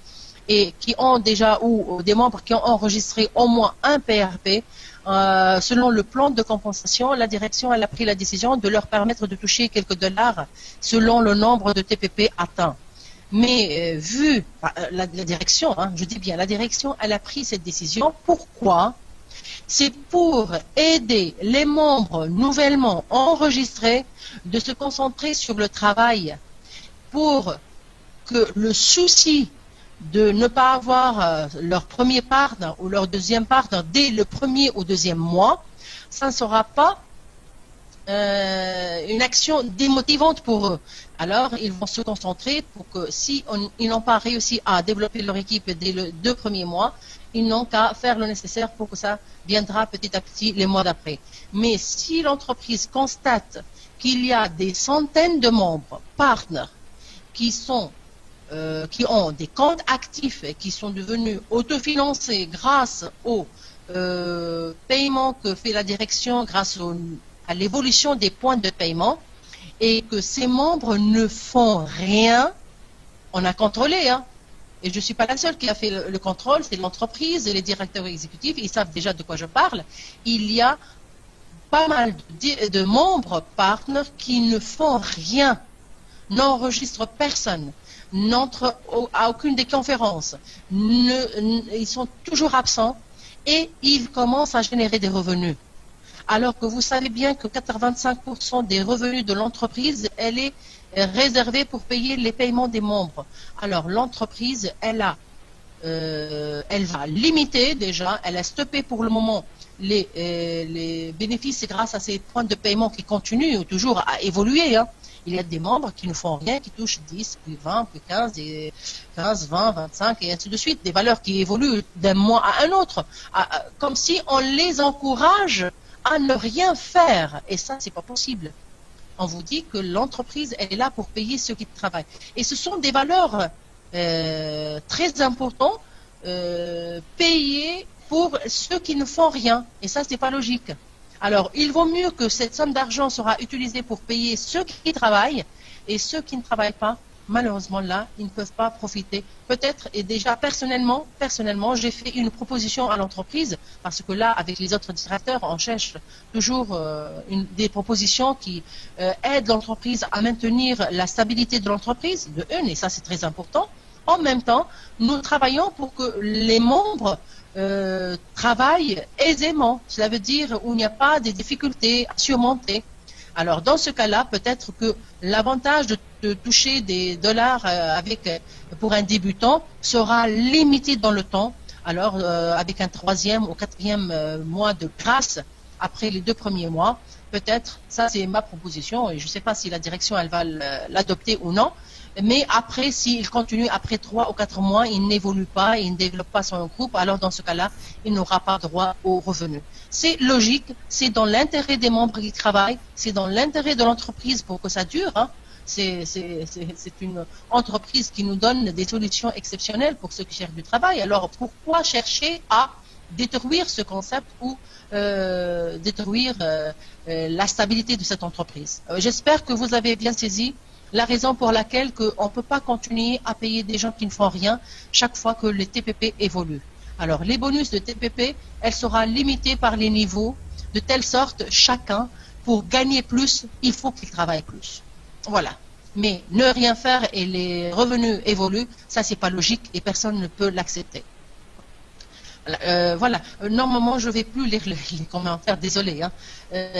et qui ont déjà, ou des membres qui ont enregistré au moins un PRP, selon le plan de compensation, la direction elle a pris la décision de leur permettre de toucher quelques dollars selon le nombre de TPP atteints. Mais vu la direction, je dis bien la direction, elle a pris cette décision. Pourquoi? C'est pour aider les membres nouvellement enregistrés de se concentrer sur le travail, pour que le souci de ne pas avoir leur premier partner ou leur deuxième partner dès le premier ou deuxième mois, ça ne sera pas une action démotivante pour eux. Alors, ils vont se concentrer pour que si ils n'ont pas réussi à développer leur équipe dès les 2 premiers mois, ils n'ont qu'à faire le nécessaire pour que ça viendra petit à petit les mois d'après. Mais si l'entreprise constate qu'il y a des centaines de membres, partenaires, qui ont des comptes actifs et qui sont devenus autofinancés grâce au paiement que fait la direction, grâce à l'évolution des points de paiement, et que ces membres ne font rien, on a contrôlé, et je ne suis pas la seule qui a fait le contrôle, c'est l'entreprise et les directeurs exécutifs, ils savent déjà de quoi je parle. Il y a pas mal de membres partners qui ne font rien, n'enregistrent personne, n'entrent à aucune des conférences, ils sont toujours absents et ils commencent à générer des revenus. Alors que vous savez bien que 85% des revenus de l'entreprise, elle est réservée pour payer les paiements des membres. Alors l'entreprise, elle va limiter déjà, elle a stoppé pour le moment les bénéfices grâce à ces points de paiement qui continuent toujours à évoluer. Hein. Il y a des membres qui ne font rien, qui touchent 10, puis 20, puis 15, 20, 25 et ainsi de suite. Des valeurs qui évoluent d'un mois à un autre, comme si on les encourage à ne rien faire. Et ça, c'est pas possible. On vous dit que l'entreprise, elle est là pour payer ceux qui travaillent. Et ce sont des valeurs très importantes, payer pour ceux qui ne font rien. Et ça, c'est pas logique. Alors, il vaut mieux que cette somme d'argent sera utilisée pour payer ceux qui travaillent et ceux qui ne travaillent pas. Malheureusement, là, ils ne peuvent pas profiter. Peut-être, et déjà personnellement, j'ai fait une proposition à l'entreprise, parce que là, avec les autres directeurs, on cherche toujours des propositions qui aident l'entreprise à maintenir la stabilité de l'entreprise, de une, et ça c'est très important. En même temps, nous travaillons pour que les membres travaillent aisément. Cela veut dire où il n'y a pas de difficultés à surmonter. Alors, dans ce cas-là, peut-être que l'avantage de toucher des dollars pour un débutant sera limité dans le temps. Alors, avec un 3e ou 4e mois de grâce après les 2 premiers mois, peut-être, ça c'est ma proposition, et je ne sais pas si la direction elle va l'adopter ou non, mais après, s'il continue après 3 ou 4 mois, il n'évolue pas, il ne développe pas son groupe, alors dans ce cas-là, il n'aura pas droit aux revenus. C'est logique, c'est dans l'intérêt des membres qui travaillent, c'est dans l'intérêt de l'entreprise pour que ça dure. Hein. C'est une entreprise qui nous donne des solutions exceptionnelles pour ceux qui cherchent du travail. Alors pourquoi chercher à détruire ce concept ou détruire la stabilité de cette entreprise? J'espère que vous avez bien saisi la raison pour laquelle on ne peut pas continuer à payer des gens qui ne font rien chaque fois que les TPP évoluent. Alors, les bonus de TPP, elle sera limitée par les niveaux, de telle sorte, chacun, pour gagner plus, il faut qu'il travaille plus. Voilà. Mais ne rien faire et les revenus évoluent, ça, c'est pas logique et personne ne peut l'accepter. Voilà. Normalement, je ne vais plus lire les commentaires, désolé. Hein.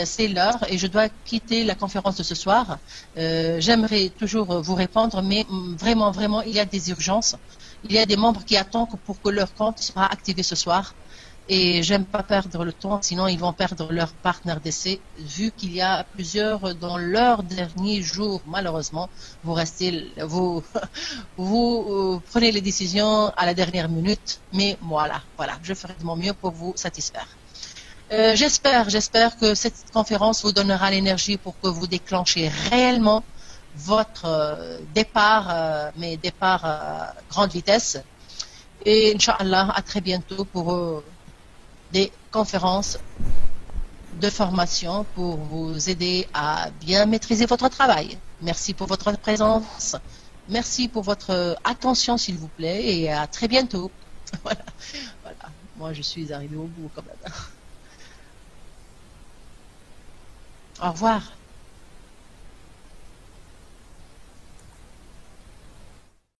C'est l'heure et je dois quitter la conférence de ce soir. J'aimerais toujours vous répondre, mais vraiment, il y a des urgences. Il y a des membres qui attendent pour que leur compte soit activé ce soir. Et j'aime pas perdre le temps, sinon ils vont perdre leur partenaire d'essai, vu qu'il y a plusieurs dans leur dernier jour, malheureusement, vous prenez les décisions à la dernière minute, mais voilà, je ferai de mon mieux pour vous satisfaire. J'espère que cette conférence vous donnera l'énergie pour que vous déclenchez réellement votre départ, mais départ à grande vitesse. Et Inch'Allah, à très bientôt pour des conférences de formation pour vous aider à bien maîtriser votre travail. Merci pour votre présence. Merci pour votre attention, s'il vous plaît, et à très bientôt. Voilà. Moi, je suis arrivé au bout quand même. Au revoir.